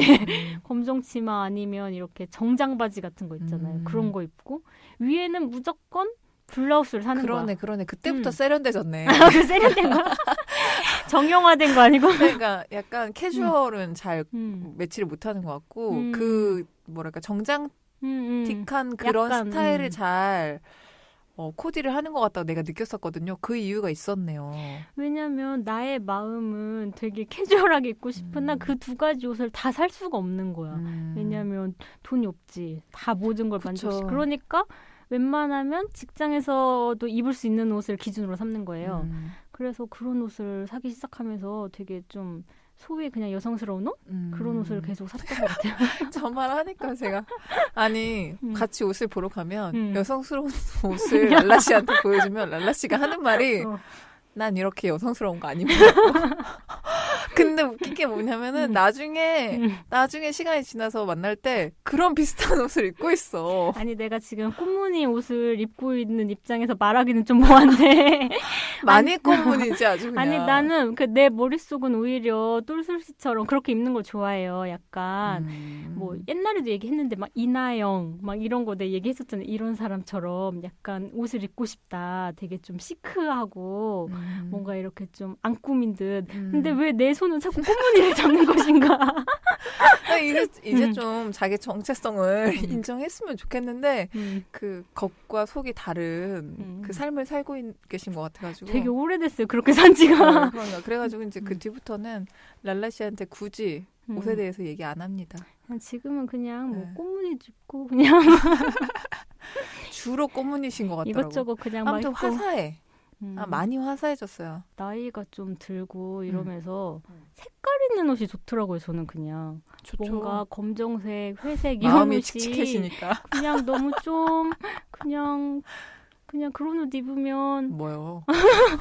검정 치마 아니면 이렇게 정장 바지 같은 거 있잖아요. 그런 거 입고 위에는 무조건 블라우스를 사는 거야. 그러네. 그때부터 세련돼졌네. 그 세련된 거? 정형화된 거 아니고? 그러니까 약간 캐주얼은 잘 매치를 못하는 것 같고 그 뭐랄까 정장틱한 그런 약간, 스타일을 잘 코디를 하는 것 같다고 내가 느꼈었거든요. 그 이유가 있었네요. 왜냐면 나의 마음은 되게 캐주얼하게 입고 싶으나 그 두 가지 옷을 다 살 수가 없는 거야. 왜냐면 돈이 없지. 다 모든 걸 만족시. 그러니까 웬만하면 직장에서도 입을 수 있는 옷을 기준으로 삼는 거예요. 그래서 그런 옷을 사기 시작하면서 되게 좀 소위 그냥 여성스러운 옷? 그런 옷을 계속 샀던 것 같아요. 저 말 하니까 제가 같이 옷을 보러 가면 여성스러운 옷을 랄라 씨한테 보여주면 랄라 씨가 하는 말이 난 이렇게 여성스러운 거 아니고 근데 웃긴 게 뭐냐면은 나중에 시간이 지나서 만날 때 그런 비슷한 옷을 입고 있어. 아니 내가 지금 꽃무늬 옷을 입고 있는 입장에서 말하기는 좀 뭐한데 많이 꽃무늬지 아주 그냥. 아니 나는 내 머릿속은 오히려 똘솔씨처럼 그렇게 입는 걸 좋아해요. 약간 뭐 옛날에도 얘기했는데 막 이나영 막 이런 거 내가 얘기했었잖아요. 이런 사람처럼 약간 옷을 입고 싶다. 되게 좀 시크하고 뭔가 이렇게 좀 안 꾸민 듯. 근데 왜 내 손은 자꾸 꽃무늬를 잡는 것인가? 이제 좀 자기 정체성을 인정했으면 좋겠는데 그 겉과 속이 다른 그 삶을 살고 계신 것 같아가지고 되게 오래됐어요. 그렇게 산 지가. 그래가지고 이제 그 뒤부터는 랄라 씨한테 굳이 옷에 대해서 얘기 안 합니다. 지금은 그냥 뭐 꽃무늬 짚고 그냥 주로 꽃무늬신 것 같더라고요. 이것저것 그냥 아무튼 화사해. 많이 화사해졌어요. 나이가 좀 들고 이러면서 색깔 있는 옷이 좋더라고요. 저는 그냥 좋죠. 뭔가 검정색, 회색 이런 마음이 옷이 칙칙해지니까 그냥 너무 좀 그냥 그런 옷 입으면 뭐요?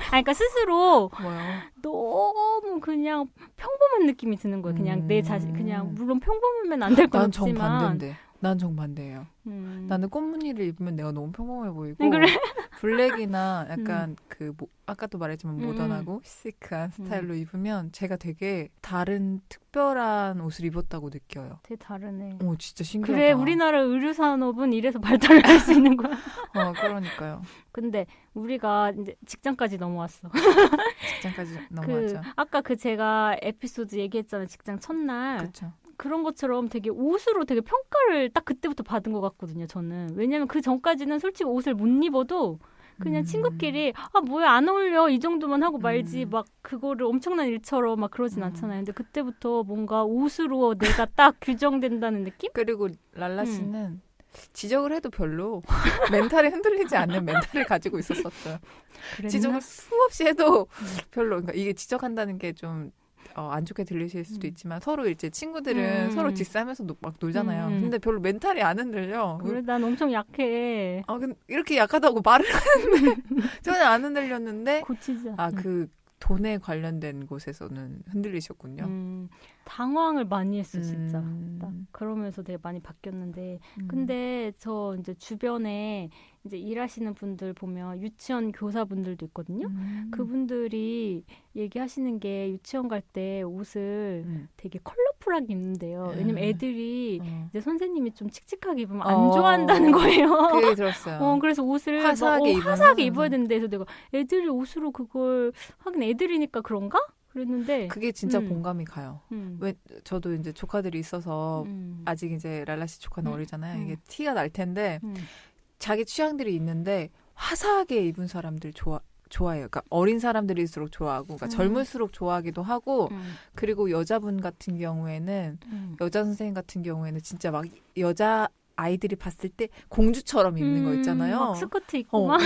그러니까 스스로 뭐요? 너무 그냥 평범한 느낌이 드는 거예요. 그냥 내 자신 그냥 물론 평범하면 안 될 건 없지만 난 정반대예요. 나는 꽃무늬를 입으면 내가 너무 평범해 보이고 그래? 블랙이나 약간 아까도 말했지만 모던하고 시크한 스타일로 입으면 제가 되게 다른 특별한 옷을 입었다고 느껴요. 되게 다르네. 진짜 신기하다. 그래, 우리나라 의류산업은 이래서 발달을 할 수 있는 거야. 그러니까요. 근데 우리가 이제 직장까지 넘어왔어. 직장까지 넘어왔죠. 아까 제가 에피소드 얘기했잖아요. 직장 첫날. 그렇죠. 그런 것처럼 되게 옷으로 되게 평가를 딱 그때부터 받은 것 같거든요, 저는. 왜냐면 그 전까지는 솔직히 옷을 못 입어도 그냥 친구끼리 뭐야 안 어울려 이 정도만 하고 말지 막 그거를 엄청난 일처럼 막 그러진 않잖아요. 근데 그때부터 뭔가 옷으로 내가 딱 규정된다는 느낌? 그리고 랄라 씨는 지적을 해도 별로 멘탈이 흔들리지 않는 멘탈을 가지고 있었었어요. 그랬나? 지적을 수없이 해도 별로. 그러니까 이게 지적한다는 게 좀 안 좋게 들리실 수도 있지만 서로 이제 친구들은 서로 디스하면서 막 놀잖아요. 근데 별로 멘탈이 안 흔들려. 그래, 난 엄청 약해. 근데 이렇게 약하다고 말을 하는데 전혀 안 흔들렸는데 고치자. 그 돈에 관련된 곳에서는 흔들리셨군요. 당황을 많이 했어, 진짜. 딱 그러면서 되게 많이 바뀌었는데. 근데 저 이제 주변에 이제 일하시는 분들 보면 유치원 교사분들도 있거든요. 그분들이 얘기하시는 게 유치원 갈 때 옷을 되게 컬러풀하게 입는데요. 왜냐면 애들이 이제 선생님이 좀 칙칙하게 입으면 안 좋아한다는 거예요. 그 얘기 들었어요. 그래서 옷을 화사하게 입어야 된대. 그래서 내가 애들이 옷으로 그걸 하긴 애들이니까 그런가? 그랬는데 그게 진짜 공감이 가요. 왜 저도 이제 조카들이 있어서 아직 이제 랄라 씨 조카는 어리잖아요. 이게 티가 날 텐데 자기 취향들이 있는데 화사하게 입은 사람들 좋아해요. 그러니까 어린 사람들일수록 좋아하고, 그러니까 젊을수록 좋아하기도 하고, 그리고 여자분 같은 경우에는 여자 선생님 같은 경우에는 진짜 막 여자 아이들이 봤을 때 공주처럼 입는 거 있잖아요. 막 스커트 입고 막.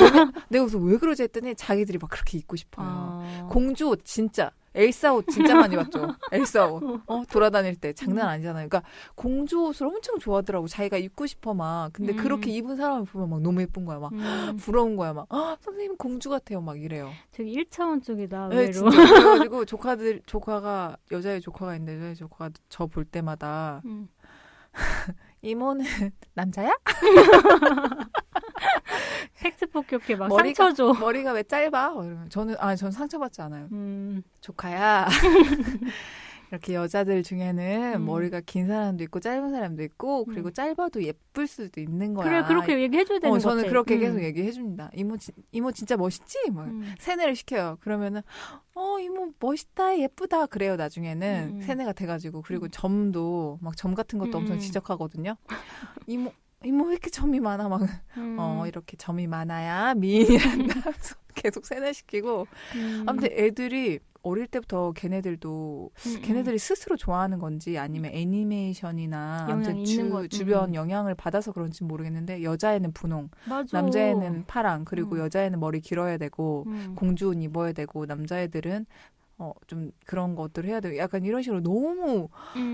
내가 그래서 왜 그러지 했더니 자기들이 막 그렇게 입고 싶어요. 공주 옷 진짜. 엘사 옷 진짜 많이 봤죠. 엘사 옷. 돌아다닐 때 장난 아니잖아요. 그러니까 공주 옷을 엄청 좋아하더라고. 자기가 입고 싶어 막. 근데 그렇게 입은 사람을 보면 막 너무 예쁜 거야. 막 부러운 거야. 막 선생님 공주 같아요. 막 이래요. 되게 1차원 쪽이다. 네, 의외로. 그래가지고 조카가 여자의 조카가 있는데 여자의 조카가 저 볼 때마다 이모는 남자야? 팩트 폭격해 막 상처 줘. 머리가 왜 짧아? 이러면 전 상처받지 않아요. 조카야. 이렇게 여자들 중에는 머리가 긴 사람도 있고 짧은 사람도 있고 그리고 짧아도 예쁠 수도 있는 거야. 그래, 그렇게 얘기해줘야 되는 거지. 저는 그렇게 계속 얘기해줍니다. 이모 진짜 멋있지? 뭐 세뇌를 시켜요. 그러면은 이모 멋있다, 예쁘다 그래요. 나중에는 세뇌가 돼가지고. 그리고 점도 막 점 같은 것도 엄청 지적하거든요. 이모 왜 이렇게 점이 많아? 막 이렇게 점이 많아야 미인이란다면서 계속 세뇌시키고. 아무튼 애들이 어릴 때부터 걔네들이 스스로 좋아하는 건지 아니면 애니메이션이나 아무튼 주변 영향을 받아서 그런지 모르겠는데 여자애는 분홍, 맞아. 남자애는 파랑, 그리고 여자애는 머리 길어야 되고 공주 옷 입어야 되고 남자애들은 좀 그런 것들을 해야 되고 약간 이런 식으로 너무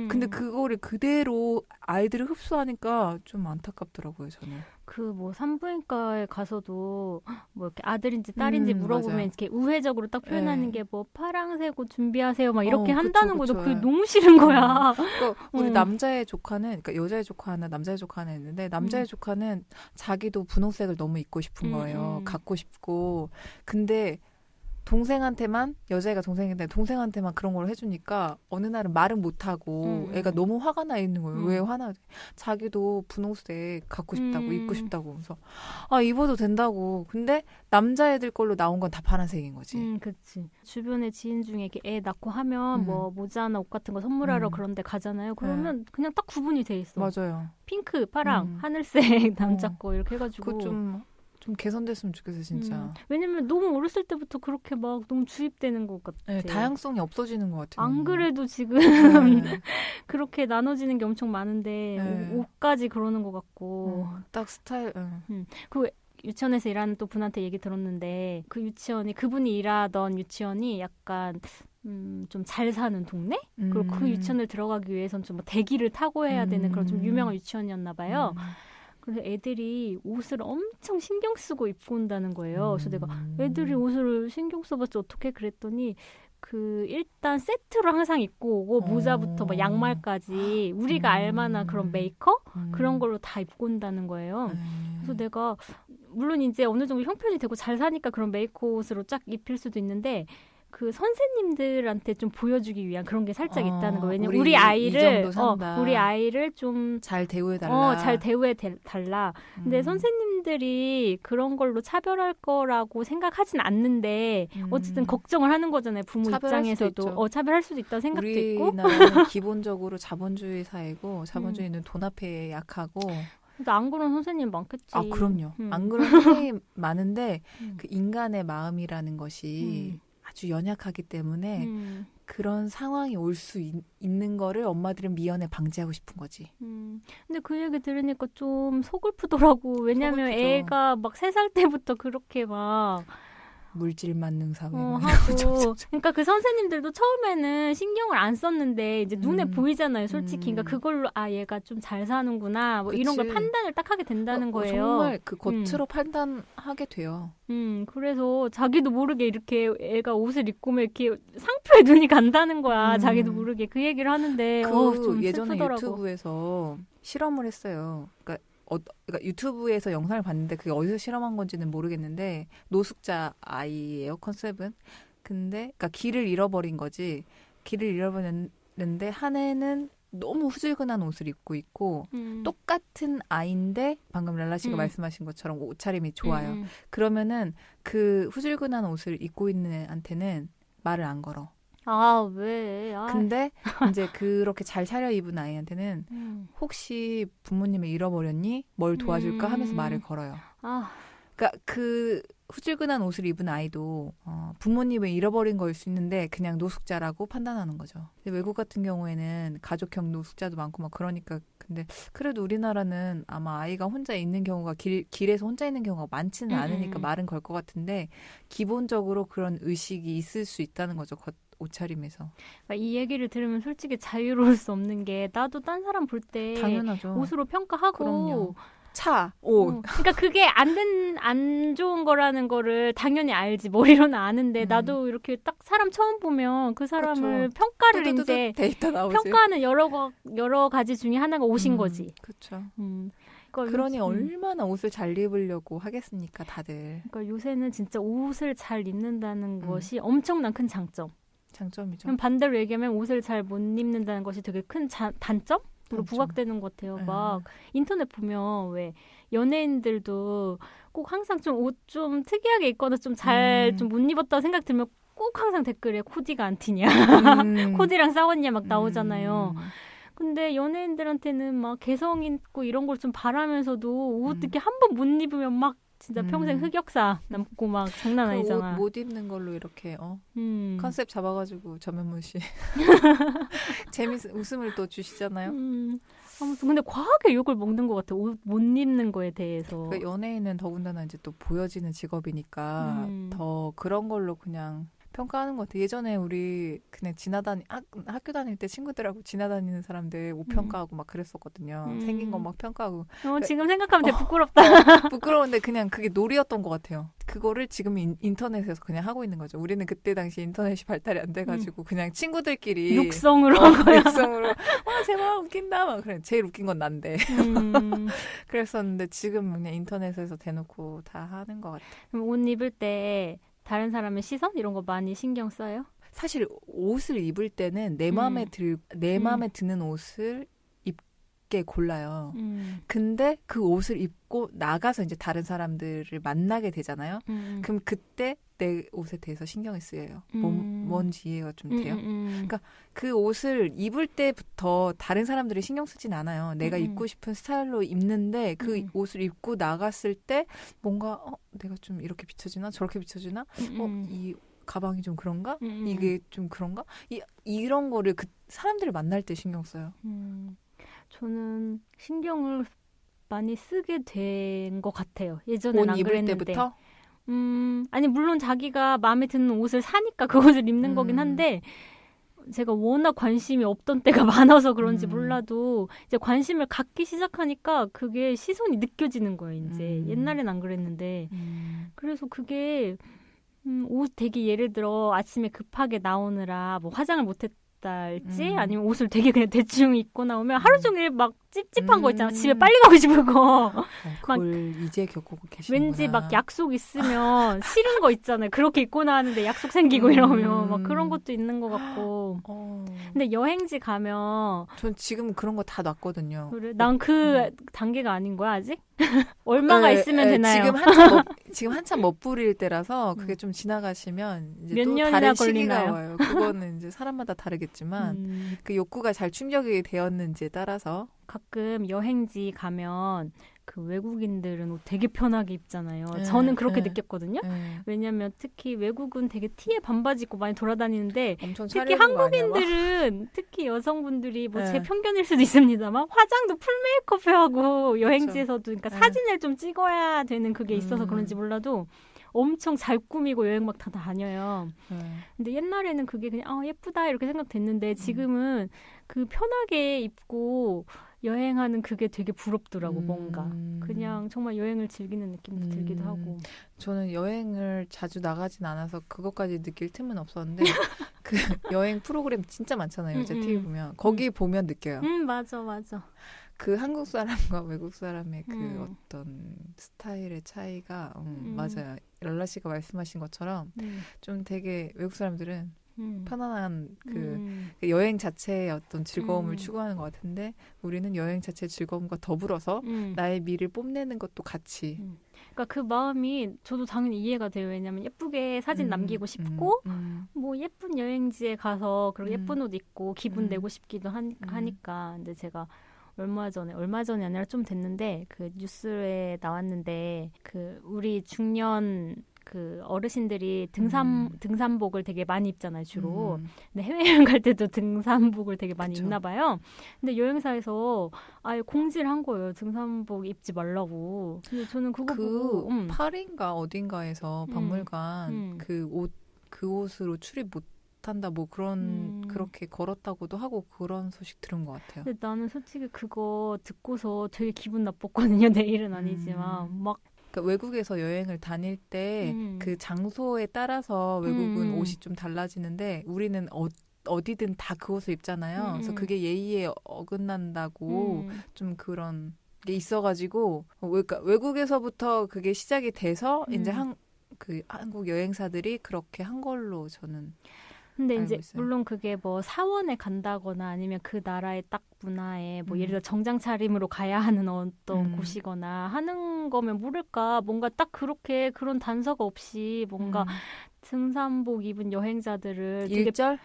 근데 그거를 그대로 아이들이 흡수하니까 좀 안타깝더라고요. 저는. 그 뭐 산부인과에 가서도 뭐 이렇게 아들인지 딸인지 물어보면 맞아요. 이렇게 우회적으로 딱 표현하는 게 뭐 파랑색 옷 준비하세요 막 이렇게 그쵸, 한다는 거죠. 그쵸. 그게 너무 싫은 거야. 그러니까 우리 남자의 조카는, 그러니까 여자의 조카 하나, 남자의 조카 하나 있는데 남자의 조카는 자기도 분홍색을 너무 입고 싶은 거예요. 갖고 싶고. 근데 동생한테만, 여자애가 동생인데 동생한테만 그런 걸 해주니까 어느 날은 말은 못하고 애가 너무 화가 나 있는 거예요. 왜 화나지? 자기도 분홍색 갖고 싶다고 입고 싶다고. 그래서 입어도 된다고. 근데 남자애들 걸로 나온 건 다 파란색인 거지. 그치. 주변에 지인 중에 이렇게 애 낳고 하면 뭐 모자나 옷 같은 거 선물하러 그런 데 가잖아요. 그러면 그냥 딱 구분이 돼 있어. 맞아요. 핑크, 파랑, 하늘색 남자 거 이렇게 해가지고. 그거 좀 개선됐으면 좋겠어요, 진짜. 왜냐면 너무 어렸을 때부터 그렇게 막 너무 주입되는 것 같아. 네, 다양성이 없어지는 것 같아요. 안 그래도 지금 그렇게 나눠지는 게 엄청 많은데 옷까지 그러는 것 같고. 딱 스타일. 그 유치원에서 일하는 또 분한테 얘기 들었는데 그분이 일하던 유치원이 약간 좀 잘 사는 동네? 그리고 그 유치원을 들어가기 위해서는 좀 뭐 대기를 타고 해야 되는 그런 좀 유명한 유치원이었나 봐요. 그래서 애들이 옷을 엄청 신경 쓰고 입고 온다는 거예요. 그래서 내가 애들이 옷을 신경 써봤자 어떻게 그랬더니 일단 세트로 항상 입고 오고 모자부터 막 양말까지 우리가 알만한 그런 메이커? 그런 걸로 다 입고 온다는 거예요. 그래서 내가 물론 이제 어느 정도 형편이 되고 잘 사니까 그런 메이커 옷으로 쫙 입힐 수도 있는데 그 선생님들한테 좀 보여주기 위한 그런 게 살짝 있다는 거예요. 왜냐면 우리 아이를 좀 잘 대우해달라. 잘 대우해달라. 근데 선생님들이 그런 걸로 차별할 거라고 생각하진 않는데 어쨌든 걱정을 하는 거잖아요. 부모 입장에서도 차별할 수도 있다는 생각도 있고. 우리나라는 기본적으로 자본주의 사회고 자본주의는 돈 앞에 약하고. 근데 안 그런 선생님 많겠지. 그럼요. 안 그런 선생님 많은데 그 인간의 마음이라는 것이 아주 연약하기 때문에 그런 상황이 올 수 있는 거를 엄마들은 미연에 방지하고 싶은 거지. 근데 그 얘기 들으니까 좀 서글프더라고. 왜냐면 애가 막 3살 때부터 그렇게 막 물질 만능 사회 하고 그러니까 그 선생님들도 처음에는 신경을 안 썼는데 이제 눈에 보이잖아요, 솔직히. 그러니까 그걸로 얘가 좀 잘 사는구나 뭐 이런 걸 판단을 딱 하게 된다는 거예요. 정말 그 겉으로 판단하게 돼요. 그래서 자기도 모르게 이렇게 애가 옷을 입고 막 이렇게 상표에 눈이 간다는 거야. 자기도 모르게 그 얘기를 하는데 좀 예전에 슬프더라고. 유튜브에서 실험을 했어요. 그러니까 유튜브에서 영상을 봤는데 그게 어디서 실험한 건지는 모르겠는데 노숙자 아이예요, 컨셉은. 근데 그러니까 길을 잃어버린 거지. 길을 잃어버렸는데 한 애는 너무 후질근한 옷을 입고 있고 똑같은 아이인데 방금 랄라 씨가 말씀하신 것처럼 옷차림이 좋아요. 그러면은 그 후질근한 옷을 입고 있는 애한테는 말을 안 걸어. 왜? 근데 이제 그렇게 잘 차려입은 아이한테는 혹시 부모님을 잃어버렸니? 뭘 도와줄까? 하면서 말을 걸어요. 그러니까 그 후질근한 옷을 입은 아이도 부모님을 잃어버린 거일 수 있는데 그냥 노숙자라고 판단하는 거죠. 근데 외국 같은 경우에는 가족형 노숙자도 많고 막 그러니까 근데 그래도 우리나라는 아마 아이가 혼자 있는 경우가 길에서 혼자 있는 경우가 많지는 않으니까 말은 걸 것 같은데 기본적으로 그런 의식이 있을 수 있다는 거죠. 옷차림에서. 그러니까 이 얘기를 들으면 솔직히 자유로울 수 없는 게 나도 딴 사람 볼 때 당연하죠. 옷으로 평가하고 그럼요. 차, 옷. 그러니까 그게 안 좋은 거라는 거를 당연히 알지. 머리로는 아는데 나도 이렇게 딱 사람 처음 보면 그 사람을 그쵸. 평가를 이제 데이터 나오지. 평가하는 여러 가지 중에 하나가 옷인 거지. 그렇죠. 그러니까 얼마나 옷을 잘 입으려고 하겠습니까, 다들. 그러니까 요새는 진짜 옷을 잘 입는다는 것이 엄청난 큰 장점이죠. 그럼 반대로 얘기하면 옷을 잘 못 입는다는 것이 되게 큰 단점으로 부각되는 것 같아요. 막 인터넷 보면 왜 연예인들도 꼭 항상 좀 옷 좀 특이하게 입거나 좀 잘 좀 못 입었다고 생각 들면 꼭 항상 댓글에 코디가 안 튀냐, 코디랑 싸웠냐 막 나오잖아요. 근데 연예인들한테는 막 개성 있고 이런 걸 좀 바라면서도 옷 이렇게 한 번 못 입으면 막 진짜 평생 흑역사 남고 막 장난 아니잖아. 옷 못 입는 걸로 이렇게 컨셉 잡아가지고 전면무시 웃음을 또 주시잖아요. 아무튼 근데 과하게 욕을 먹는 것 같아. 옷 못 입는 거에 대해서. 그러니까 연예인은 더군다나 이제 또 보여지는 직업이니까 더 그런 걸로 그냥 평가하는 것 같아. 예전에 우리 그냥 학교 다닐 때 친구들하고 지나다니는 사람들 옷 평가하고 막 그랬었거든요. 생긴 거 막 평가하고. 지금 생각하면 되게 부끄럽다. 부끄러운데 그냥 그게 놀이였던 것 같아요. 그거를 지금 인터넷에서 그냥 하고 있는 거죠. 우리는 그때 당시 인터넷이 발달이 안 돼가지고 그냥 친구들끼리 육성으로 육성으로 제발 웃긴다 막 그래. 제일 웃긴 건 난데. 그랬었는데 지금 그냥 인터넷에서 대놓고 다 하는 것 같아요. 그럼 옷 입을 때 다른 사람의 시선 이런 거 많이 신경 써요? 사실 옷을 입을 때는 내 마음에 드는 옷을 입게 골라요. 근데 그 옷을 입고 나가서 이제 다른 사람들을 만나게 되잖아요. 그럼 그때 내 옷에 대해서 신경이 쓰여요. 뭔지 이해가 좀 돼요. 그러니까 그 옷을 입을 때부터 다른 사람들이 신경 쓰진 않아요. 내가 입고 싶은 스타일로 입는데 그 옷을 입고 나갔을 때 뭔가 내가 좀 이렇게 비춰지나 저렇게 비춰지나 이 가방이 좀 그런가? 이게 좀 그런가? 이런 거를 그 사람들을 만날 때 신경 써요. 저는 신경을 많이 쓰게 된 것 같아요. 예전엔 안 입을 그랬는데. 때부터? 아니 물론 자기가 마음에 드는 옷을 사니까 그 옷을 입는 거긴 한데 제가 워낙 관심이 없던 때가 많아서 그런지 몰라도 이제 관심을 갖기 시작하니까 그게 시선이 느껴지는 거예요. 이제 옛날엔 안 그랬는데 그래서 그게 옷 되게 예를 들어 아침에 급하게 나오느라 뭐 화장을 못했달지 아니면 옷을 되게 그냥 대충 입고 나오면 하루 종일 막 찝찝한 거 있잖아. 집에 빨리 가고 싶은 거. 그걸 이제 겪고 계시는구나. 왠지 막 약속 있으면 싫은 거 있잖아요. 그렇게 입고 나왔는데 약속 생기고 이러면 막 그런 것도 있는 것 같고. 근데 여행지 가면 전 지금 그런 거 다 놨거든요. 그래? 난 그 단계가 아닌 거야 아직? 얼마가 있으면 되나요? 지금 한참 멋부릴 때라서 그게 좀 지나가시면 이제 몇 또 년이나 다른 걸리나요? 시기가 와요. 그거는 이제 사람마다 다르겠지만 그 욕구가 잘 충족이 되었는지에 따라서 가끔 여행지 가면 그 외국인들은 옷 되게 편하게 입잖아요. 저는 그렇게 느꼈거든요. 왜냐면 특히 외국은 되게 티에 반바지 입고 많이 돌아다니는데 특히 한국인들은 특히 여성분들이 뭐 제 편견일 수도 있습니다만 화장도 풀 메이크업 하고 여행지에서도 그러니까 사진을 좀 찍어야 되는 그게 있어서 그런지 몰라도 엄청 잘 꾸미고 여행 막 다 다녀요. 네. 근데 옛날에는 그게 그냥 예쁘다 이렇게 생각됐는데 지금은 그 편하게 입고 여행하는 그게 되게 부럽더라고 뭔가. 그냥 정말 여행을 즐기는 느낌도 들기도 하고. 저는 여행을 자주 나가진 않아서 그것까지 느낄 틈은 없었는데 그 여행 프로그램 진짜 많잖아요. 요새 TV 보면. 거기 보면 느껴요. 맞아 맞아. 그 한국 사람과 외국 사람의 그 어떤 스타일의 차이가 맞아요. 랄라 씨가 말씀하신 것처럼 좀 되게 외국 사람들은 편안한 그 여행 자체의 어떤 즐거움을 추구하는 것 같은데 우리는 여행 자체의 즐거움과 더불어서 나의 미를 뽐내는 것도 같이. 그러니까 그 마음이 저도 당연히 이해가 돼요. 왜냐면 예쁘게 사진 남기고 싶고 뭐 예쁜 여행지에 가서 그리고 예쁜 옷 입고 기분 내고 싶기도 하니까. 근데 제가 얼마 전이 아니라 좀 됐는데 그 뉴스에 나왔는데 그 우리 중년 그 어르신들이 등산복을 되게 많이 입잖아요, 주로. 근데 해외여행 갈 때도 등산복을 되게 많이 그쵸. 입나 봐요. 근데 여행사에서 아예 공지를 한 거예요. 등산복 입지 말라고. 근데 저는 그거 보고 파리인가 어딘가에서 박물관 그 옷으로 출입 못 한다 뭐 그렇게 걸었다고도 하고 그런 소식 들은 것 같아요. 근데 나는 솔직히 그거 듣고서 되게 기분 나빴거든요. 내 일은 아니지만 막 그러니까 외국에서 여행을 다닐 때 그 장소에 따라서 외국은 옷이 좀 달라지는데 우리는 어디든 다 그 옷을 입잖아요. 그래서 그게 예의에 어긋난다고 좀 그런 게 있어가지고 그러니까 외국에서부터 그게 시작이 돼서 이제 한국 여행사들이 그렇게 한 걸로 저는 근데 알고 이제 있어요. 물론 그게 뭐 사원에 간다거나 아니면 그 나라의 딱 문화에 뭐 예를 들어 정장 차림으로 가야 하는 어떤 곳이거나 하는 거면 모를까 뭔가 딱 그렇게 그런 단서가 없이 뭔가 등산복 입은 여행자들을 되게 일절?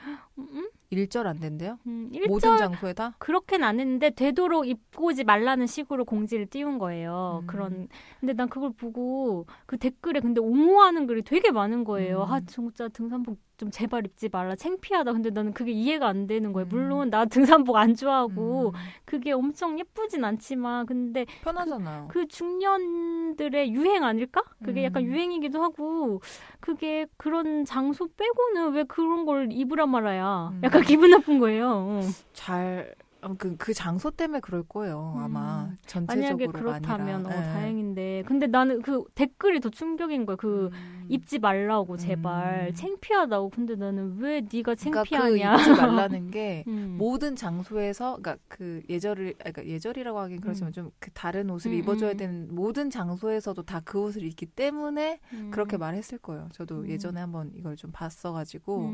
일절 안 된대요? 일절 모든 장소에다? 그렇게는 안 했는데 되도록 입고 오지 말라는 식으로 공지를 띄운 거예요. 근데 난 그걸 보고 그 댓글에 근데 옹호하는 글이 되게 많은 거예요. 진짜 등산복 좀 제발 입지 말라. 창피하다. 근데 나는 그게 이해가 안 되는 거예요. 물론 나 등산복 안 좋아하고 그게 엄청 예쁘진 않지만 근데 편하잖아요. 그 중년들의 유행 아닐까? 그게 약간 유행이기도 하고 그게 그런 장소 빼고는 왜 그런 걸 입으란 말이야. 약간 기분 나쁜 거예요. 그 장소 때문에 그럴 거예요. 아마 전체적으로 만약에 그렇다면 아니라. 다행인데 근데 나는 그 댓글이 더 충격인 거야. 그 입지 말라고 제발 창피하다고. 근데 나는 왜 네가 창피하냐. 그러니까 그 입지 말라는 게 모든 장소에서 그러니까 그 예절이라고 하긴 그렇지만 좀 그 다른 옷을 입어줘야 되는 모든 장소에서도 다 그 옷을 입기 때문에 그렇게 말했을 거예요. 저도 예전에 한번 이걸 좀 봤어가지고.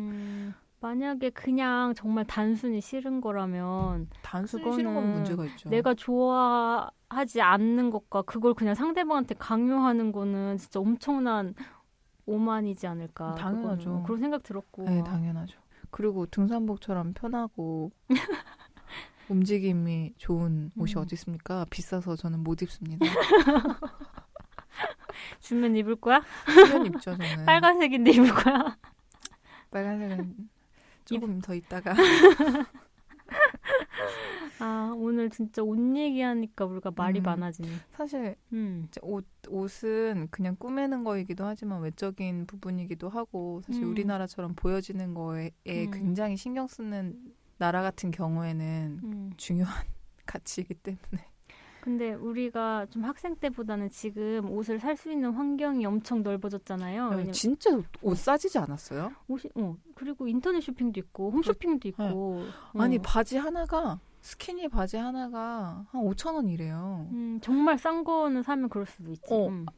만약에 그냥 정말 단순히 싫은 거라면 단순히 싫은 건 문제가 있죠. 내가 좋아하지 않는 것과 그걸 그냥 상대방한테 강요하는 거는 진짜 엄청난 오만이지 않을까. 당연하죠. 그거는. 그런 생각 들었고. 네, 당연하죠. 그리고 등산복처럼 편하고 움직임이 좋은 옷이 어디 있습니까? 비싸서 저는 못 입습니다. 주면 입을 거야? 주면 입죠, 저는. 빨간색인데 입을 거야? 빨간색은 조금 더 있다가. 오늘 진짜 옷 얘기하니까 우리가 말이 많아지네. 사실 옷은 그냥 꾸미는 거이기도 하지만 외적인 부분이기도 하고 사실 우리나라처럼 보여지는 거에 굉장히 신경 쓰는 나라 같은 경우에는 중요한 가치이기 때문에. 근데 우리가 좀 학생 때보다는 지금 옷을 살 수 있는 환경이 엄청 넓어졌잖아요. 진짜 옷 싸지지 않았어요? 그리고 인터넷 쇼핑도 있고 홈쇼핑도 있고. 아니 바지 하나가 스키니 바지 하나가 한 5,000원이래요. 정말 싼 거는 사면 그럴 수도 있지.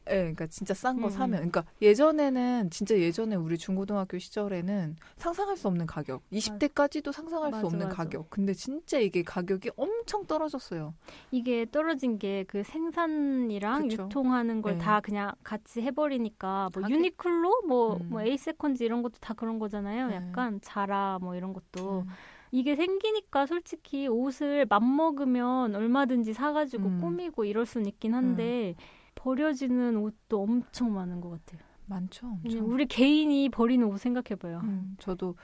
그러니까 진짜 싼 거 사면. 그러니까 예전에는 진짜 예전에 우리 중고등학교 시절에는 상상할 수 없는 가격. 20대까지도 상상할 수 없는 가격. 근데 진짜 이게 가격이 엄청 떨어졌어요. 이게 떨어진 게 그 생산이랑 그쵸. 유통하는 걸 다 그냥 같이 해버리니까 뭐 유니클로 뭐 에이세컨즈 이런 것도 다 그런 거잖아요. 약간 자라 뭐 이런 것도. 이게 생기니까 솔직히 옷을 맘먹으면 얼마든지 사가지고 꾸미고 이럴 수는 있긴 한데 버려지는 옷도 엄청 많은 것 같아요. 많죠. 엄청. 우리 개인이 버리는 옷 생각해봐요. 저도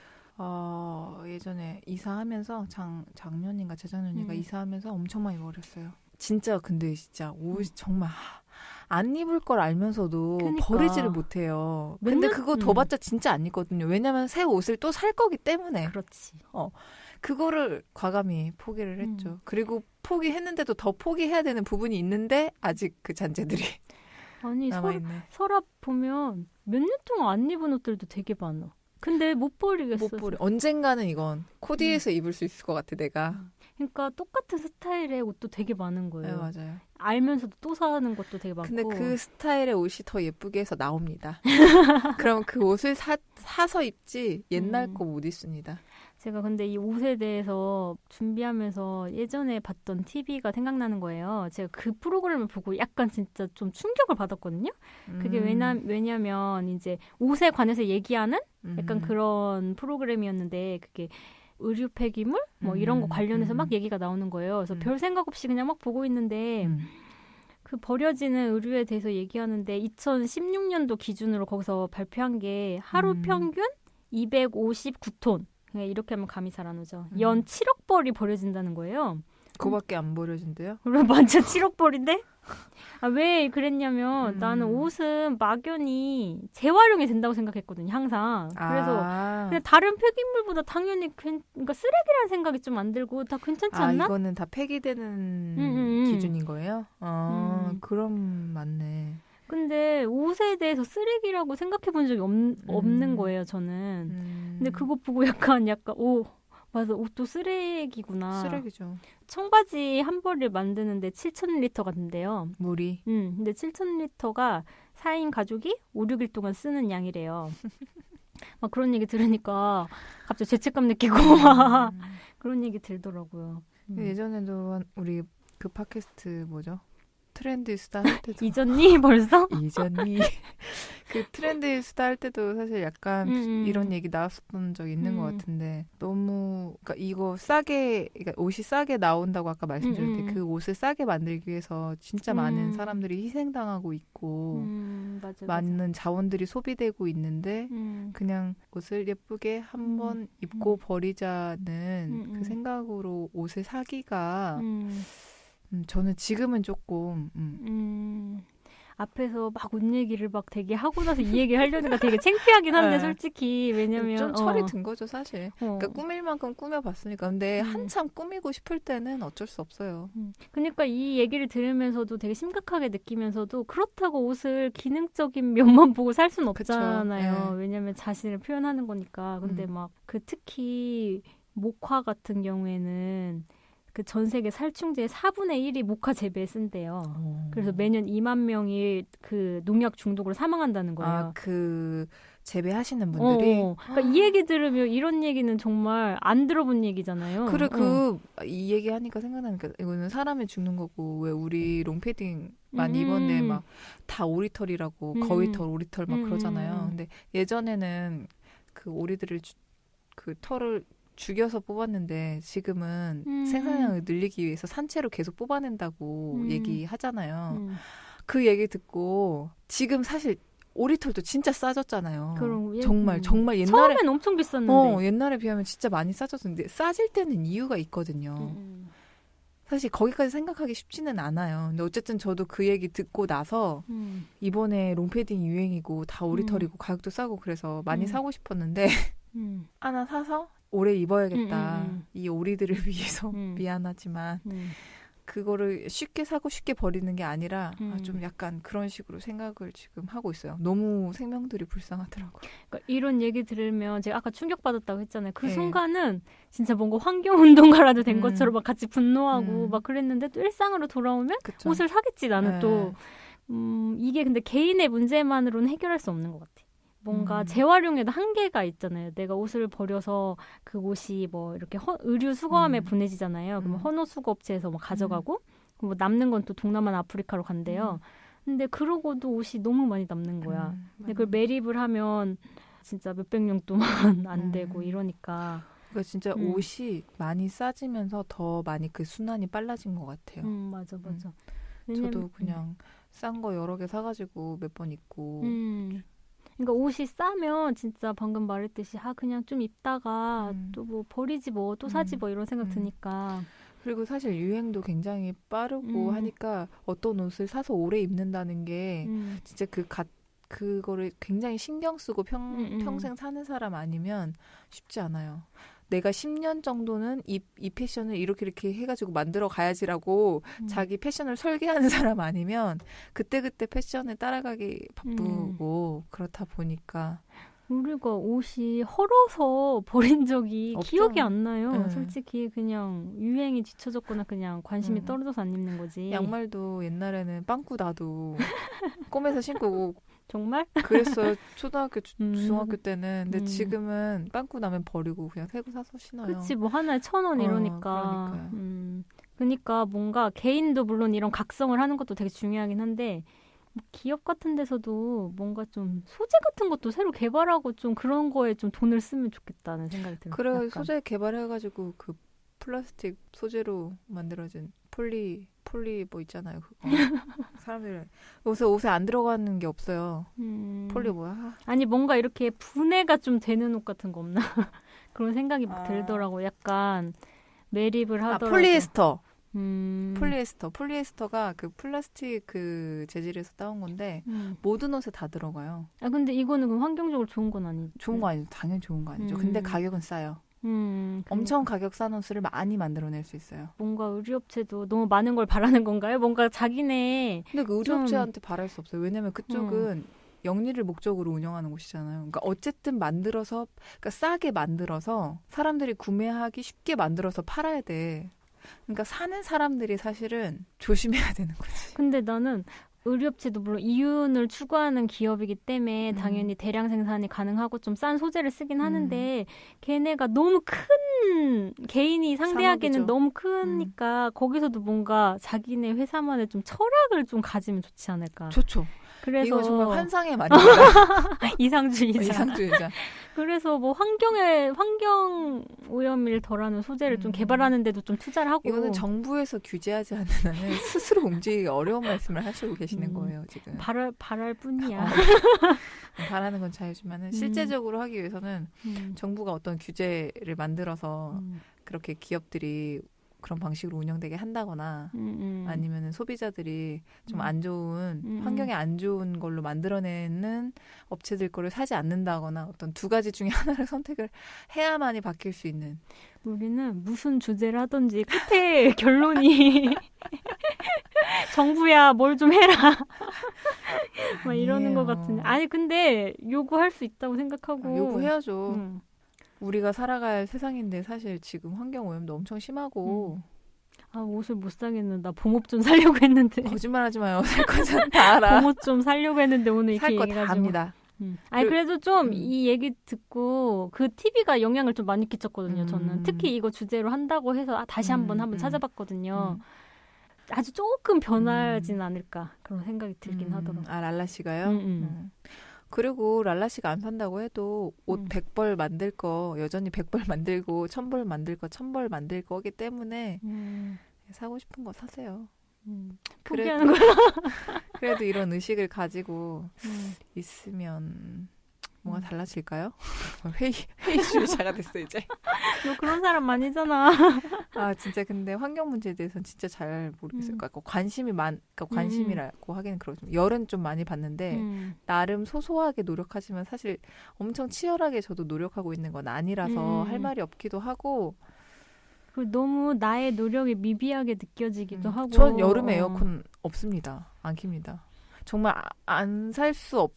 예전에 이사하면서 작년인가 재작년인가 이사하면서 엄청 많이 버렸어요. 진짜 근데 진짜 옷이 정말 안 입을 걸 알면서도 그러니까. 버리지를 못해요. 근데 그거 둬봤자 진짜 안 입거든요. 왜냐면 새 옷을 또 살 거기 때문에. 그렇지. 그거를 과감히 포기를 했죠. 그리고 포기했는데도 더 포기해야 되는 부분이 있는데 아직 그 잔재들이 아니 남아있네. 서랍 보면 몇 년 동안 안 입은 옷들도 되게 많아. 근데 못 버리겠어. 못 버려. 언젠가는 이건 코디해서 입을 수 있을 것 같아 내가. 그러니까 똑같은 스타일의 옷도 되게 많은 거예요. 네, 맞아요. 알면서도 또 사는 것도 되게 많고. 근데 그 스타일의 옷이 더 예쁘게 해서 나옵니다. 그럼 그 옷을 사서 입지 옛날 거 못 입습니다. 제가 근데 이 옷에 대해서 준비하면서 예전에 봤던 TV가 생각나는 거예요. 제가 그 프로그램을 보고 약간 진짜 좀 충격을 받았거든요. 그게 왜냐면 이제 옷에 관해서 얘기하는 약간 그런 프로그램이었는데 그게 의류 폐기물 뭐 이런 거 관련해서 막 얘기가 나오는 거예요. 그래서 별 생각 없이 그냥 막 보고 있는데 그 버려지는 의류에 대해서 얘기하는데 2016년도 기준으로 거기서 발표한 게 하루 평균 259톤. 이렇게 하면 감이 잘 안 오죠. 연 7억 벌이 버려진다는 거예요. 그거밖에 안 버려진대요? 그럼 완전 7억 벌인데? 왜 그랬냐면 나는 옷은 막연히 재활용이 된다고 생각했거든요. 항상. 그래서 그냥 다른 폐기물보다 당연히 그러니까 쓰레기라는 생각이 좀 안 들고 다 괜찮지 않나? 이거는 다 폐기되는 기준인 거예요? 그럼 맞네. 근데 옷에 대해서 쓰레기라고 생각해 본 적이 없는 거예요, 저는. 근데 그거 보고 약간 맞아, 옷도 쓰레기구나. 쓰레기죠. 청바지 한 벌을 만드는데 7,000리터가 된대요. 물이. 근데 7,000리터가 4인 가족이 5, 6일 동안 쓰는 양이래요. 막 그런 얘기 들으니까 갑자기 죄책감 느끼고 막 그런 얘기 들더라고요. 예전에도 우리 그 팟캐스트 뭐죠? 트렌드 스타 할 때도 잊었니 벌써? 잊었니? 그 트렌드 스타 할 때도 사실 약간 이런 얘기 나왔었던 적이 있는 것 같은데 너무 그러니까 이거 그러니까 옷이 싸게 나온다고 아까 말씀드렸는데 그 옷을 싸게 만들기 위해서 진짜 많은 사람들이 희생당하고 있고 많은 자원들이 소비되고 있는데 그냥 옷을 예쁘게 한번 입고 버리자는 그 생각으로 옷을 사기가 저는 지금은 조금 앞에서 막 옷 얘기를 막 되게 하고 나서 이 얘기를 하려니까 되게 창피하긴 한데 솔직히 왜냐면 좀 철이 든 거죠 사실. 그러니까 꾸밀 만큼 꾸며봤으니까. 근데 한참 꾸미고 싶을 때는 어쩔 수 없어요. 그러니까 이 얘기를 들으면서도 되게 심각하게 느끼면서도 그렇다고 옷을 기능적인 면만 보고 살 수는 없잖아요. 왜냐면 자신을 표현하는 거니까. 근데 막 특히 목화 같은 경우에는 그 전 세계 살충제의 4분의 1이 목화 재배에 쓴대요. 그래서 매년 2만 명이 그 농약 중독으로 사망한다는 거예요. 그 재배하시는 분들이. 그러니까 이 얘기 들으면 이런 얘기는 정말 안 들어본 얘기잖아요. 그래 이 얘기 하니까 생각나니까 이거는 사람이 죽는 거고 왜 우리 롱패딩 많이 입었는데 막 다 오리털이라고 거위털, 오리털 막 그러잖아요. 근데 예전에는 그 오리들을 그 털을 죽여서 뽑았는데 지금은 생산량을 늘리기 위해서 산채로 계속 뽑아낸다고 얘기하잖아요. 그 얘기 듣고 지금 사실 오리털도 진짜 싸졌잖아요. 정말 옛날에 처음엔 엄청 비쌌는데 옛날에 비하면 진짜 많이 싸졌는데 싸질 때는 이유가 있거든요. 사실 거기까지 생각하기 쉽지는 않아요. 근데 어쨌든 저도 그 얘기 듣고 나서 이번에 롱패딩 유행이고 다 오리털이고 가격도 싸고 그래서 많이 사고 싶었는데 하나 사서 오래 입어야겠다. 이 오리들을 위해서 미안하지만 그거를 쉽게 사고 쉽게 버리는 게 아니라 좀 약간 그런 식으로 생각을 지금 하고 있어요. 너무 생명들이 불쌍하더라고요. 그러니까 이런 얘기 들으면 제가 아까 충격받았다고 했잖아요. 그 순간은 진짜 뭔가 환경운동가라도 된 것처럼 막 같이 분노하고 막 그랬는데 또 일상으로 돌아오면 그쵸. 옷을 사겠지 나는 또. 이게 근데 개인의 문제만으로는 해결할 수 없는 것 같아. 뭔가 재활용에도 한계가 있잖아요. 내가 옷을 버려서 그 옷이 뭐 이렇게 의류 수거함에 보내지잖아요. 그럼 헌옷 수거 업체에서 뭐 가져가고 뭐 남는 건 또 동남아나 아프리카로 간대요. 근데 그러고도 옷이 너무 많이 남는 거야. 근데 그걸 매립을 하면 진짜 몇백 년 동안 안 되고 이러니까. 그러니까 진짜 옷이 많이 싸지면서 더 많이 그 순환이 빨라진 것 같아요. 맞아. 저도 그냥 싼 거 여러 개 사가지고 몇 번 입고. 그러니까 옷이 싸면 진짜 방금 말했듯이 그냥 좀 입다가 또 뭐 버리지 뭐 또 사지 뭐 이런 생각 드니까. 그리고 사실 유행도 굉장히 빠르고 하니까 어떤 옷을 사서 오래 입는다는 게 진짜 그거를 굉장히 신경 쓰고 평생 사는 사람 아니면 쉽지 않아요. 내가 10년 정도는 이 패션을 이렇게 해가지고 만들어 가야지라고 자기 패션을 설계하는 사람 아니면 그때그때 패션에 따라가기 바쁘고 그렇다 보니까 우리가 옷이 헐어서 버린 적이 없죠. 기억이 안 나요. 네. 솔직히 그냥 유행이 뒤쳐졌거나 그냥 관심이 떨어져서 안 입는 거지. 양말도 옛날에는 빵꾸 나도 꼬매서 신고 정말? 그랬어요. 초등학교, 중학교 때는. 근데 지금은 빵꾸 나면 버리고 그냥 새거 사서 신어요. 그치, 뭐 하나에 1,000원 이러니까. 그러니까요. 그러니까 뭔가 개인도 물론 이런 각성을 하는 것도 되게 중요하긴 한데 뭐 기업 같은 데서도 뭔가 좀 소재 같은 것도 새로 개발하고 좀 그런 거에 좀 돈을 쓰면 좋겠다는 생각이 들어요. 그래, 약간. 소재 개발해가지고 그 플라스틱 소재로 만들어진 폴리 뭐 있잖아요. 그거. 사람들 옷에 안 들어가는 게 없어요. 폴리 뭐야? 아니 뭔가 이렇게 분해가 좀 되는 옷 같은 거 없나? 그런 생각이 막 들더라고. 약간 매립을 하더라도. 폴리에스터. 폴리에스터가 그 플라스틱 그 재질에서 따온 건데 모든 옷에 다 들어가요. 아 근데 이거는 그럼 환경적으로 좋은 건 아니죠? 좋은 거 아니죠. 당연히 좋은 거 아니죠. 근데 가격은 싸요. 엄청 가격 싼 옷을 많이 만들어낼 수 있어요. 뭔가 의류업체도 너무 많은 걸 바라는 건가요? 뭔가 자기네. 근데 그 의류업체한테 바랄 수 없어요. 왜냐면 그쪽은 영리를 목적으로 운영하는 곳이잖아요. 그러니까 어쨌든 만들어서, 그러니까 싸게 만들어서 사람들이 구매하기 쉽게 만들어서 팔아야 돼. 그러니까 사는 사람들이 사실은 조심해야 되는 거지. 근데 나는 의류업체도 물론 이윤을 추구하는 기업이기 때문에 당연히 대량 생산이 가능하고 좀 싼 소재를 쓰긴 하는데 걔네가 너무 큰 개인이 상대하기에는 산업이죠. 너무 크니까 거기서도 뭔가 자기네 회사만의 좀 철학을 좀 가지면 좋지 않을까. 좋죠. 그래서 이거 정말 환상의 말입니다. 이상주의자. 그래서 뭐 환경 오염을 덜하는 소재를 좀 개발하는데도 좀 투자를 하고. 이거는 정부에서 규제하지 않는 한은 스스로 움직이기 어려운 말씀을 하시고 계시는 거예요 지금. 바랄 뿐이야. 바라는 건 자유지만은 실제적으로 하기 위해서는 정부가 어떤 규제를 만들어서 그렇게 기업들이 그런 방식으로 운영되게 한다거나 아니면은 소비자들이 좀 안 좋은 환경에 안 좋은 걸로 만들어내는 업체들 거를 사지 않는다거나 어떤 두 가지 중에 하나를 선택을 해야만이 바뀔 수 있는. 우리는 무슨 주제를 하든지 끝에 결론이 정부야 뭘 좀 해라 막 이러는 것 같은데. 아니 근데 요구할 수 있다고 생각하고. 요구해야죠. 우리가 살아갈 세상인데 사실 지금 환경 오염도 엄청 심하고. 아 옷을 못 사겠는데 나 봄옷 좀 사려고 했는데. 거짓말하지 마요. 살 거는 다 알아. 봄옷 좀 사려고 했는데 오늘 이렇게 살 거 다 합니다. 아니 그래도 좀 이 얘기 듣고 그 TV가 영향을 좀 많이 끼쳤거든요. 저는 특히 이거 주제로 한다고 해서 다시 한번 찾아봤거든요. 아주 조금 변하진 않을까 그런 생각이 들긴 하더라고요. 아 랄라 씨가요? 그리고 랄라 씨가 안 산다고 해도 옷 100벌 만들 거 여전히 100벌 만들고 1000벌 만들 거 1000벌 만들 거기 때문에 사고 싶은 거 사세요. 포기하는 거야. 그래도 이런 의식을 가지고 있으면 뭔가 달라질까요? 회의주의자가 됐어 이제. 너 그런 사람 아니잖아. 아 진짜 근데 환경 문제에 대해서는 진짜 잘 모르겠어요. 그러니까 관심이라고 하기는 그렇지만 열은 좀 많이 받는데 나름 소소하게 노력하지만 사실 엄청 치열하게 저도 노력하고 있는 건 아니라서 할 말이 없기도 하고. 너무 나의 노력이 미비하게 느껴지기도 하고. 전 여름에 에어컨 없습니다. 안 킵니다. 정말 안 살 수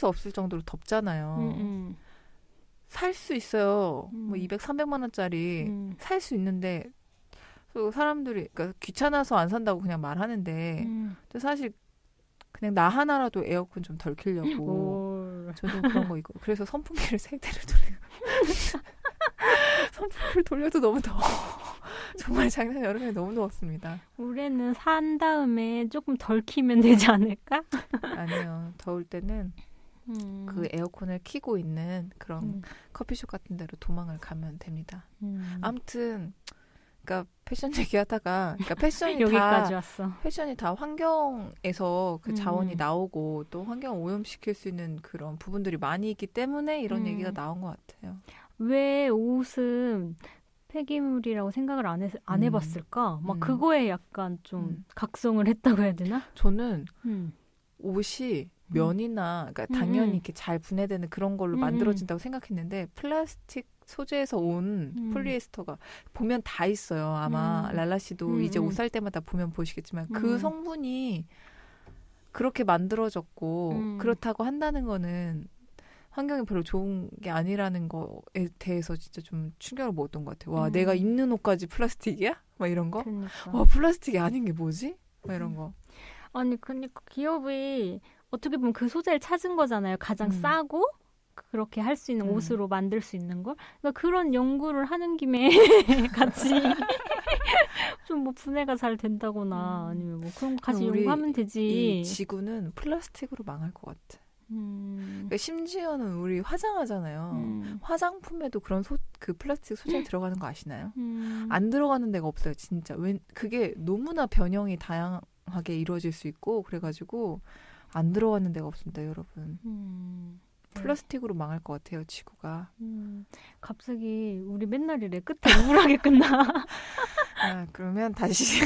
없을 정도로 덥잖아요. 살 수 있어요. 뭐 200, 300만 원짜리 살 수 있는데 사람들이 그러니까 귀찮아서 안 산다고 그냥 말하는데 근데 사실 그냥 나 하나라도 에어컨 좀 덜 켜려고 저도 그런 거 있고 그래서 선풍기를 3대를 돌리고 선풍기를 돌려도 너무 더워. 정말 작년 여름에 너무 더웠습니다. 올해는 산 다음에 조금 덜 키면 되지 않을까? 아니요. 더울 때는 그 에어컨을 켜고 있는 그런 커피숍 같은 데로 도망을 가면 됩니다. 아무튼 그러니까 패션 얘기하다가 그러니까 패션이 여기까지 왔어. 패션이 다 환경에서 그 자원이 나오고 또 환경 오염시킬 수 있는 그런 부분들이 많이 있기 때문에 이런 얘기가 나온 것 같아요. 왜 옷은 폐기물이라고 생각을 안 해봤을까? 막 그거에 약간 좀 각성을 했다고 해야 되나? 저는 옷이 면이나 그러니까 당연히 이렇게 잘 분해되는 그런 걸로 만들어진다고 생각했는데 플라스틱 소재에서 온 폴리에스터가 보면 다 있어요. 아마 랄라 씨도 이제 옷 살 때마다 보면 보시겠지만 그 성분이 그렇게 만들어졌고 그렇다고 한다는 거는 환경이 별로 좋은 게 아니라는 거에 대해서 진짜 좀 충격을 먹었던 것 같아요. 와, 내가 입는 옷까지 플라스틱이야? 막 이런 거? 그러니까. 와, 플라스틱이 아닌 게 뭐지? 막 이런 거. 아니, 그러니까 기업이 어떻게 보면 그 소재를 찾은 거잖아요. 가장 싸고 그렇게 할 수 있는 옷으로 만들 수 있는 걸. 그러니까 그런 연구를 하는 김에 같이 좀 뭐 분해가 잘 된다거나 아니면 뭐 그런 거 같이 연구하면 되지. 이 지구는 플라스틱으로 망할 것 같아. 그러니까 심지어는 우리 화장하잖아요. 화장품에도 그런 그 플라스틱 소재 들어가는 거 아시나요? 안 들어가는 데가 없어요, 진짜. 그게 너무나 변형이 다양하게 이루어질 수 있고 그래가지고 안 들어가는 데가 없습니다, 여러분. 플라스틱으로 망할 것 같아요, 지구가. 갑자기 우리 맨날 이래 끝에 우울하게 끝나. 그러면 다시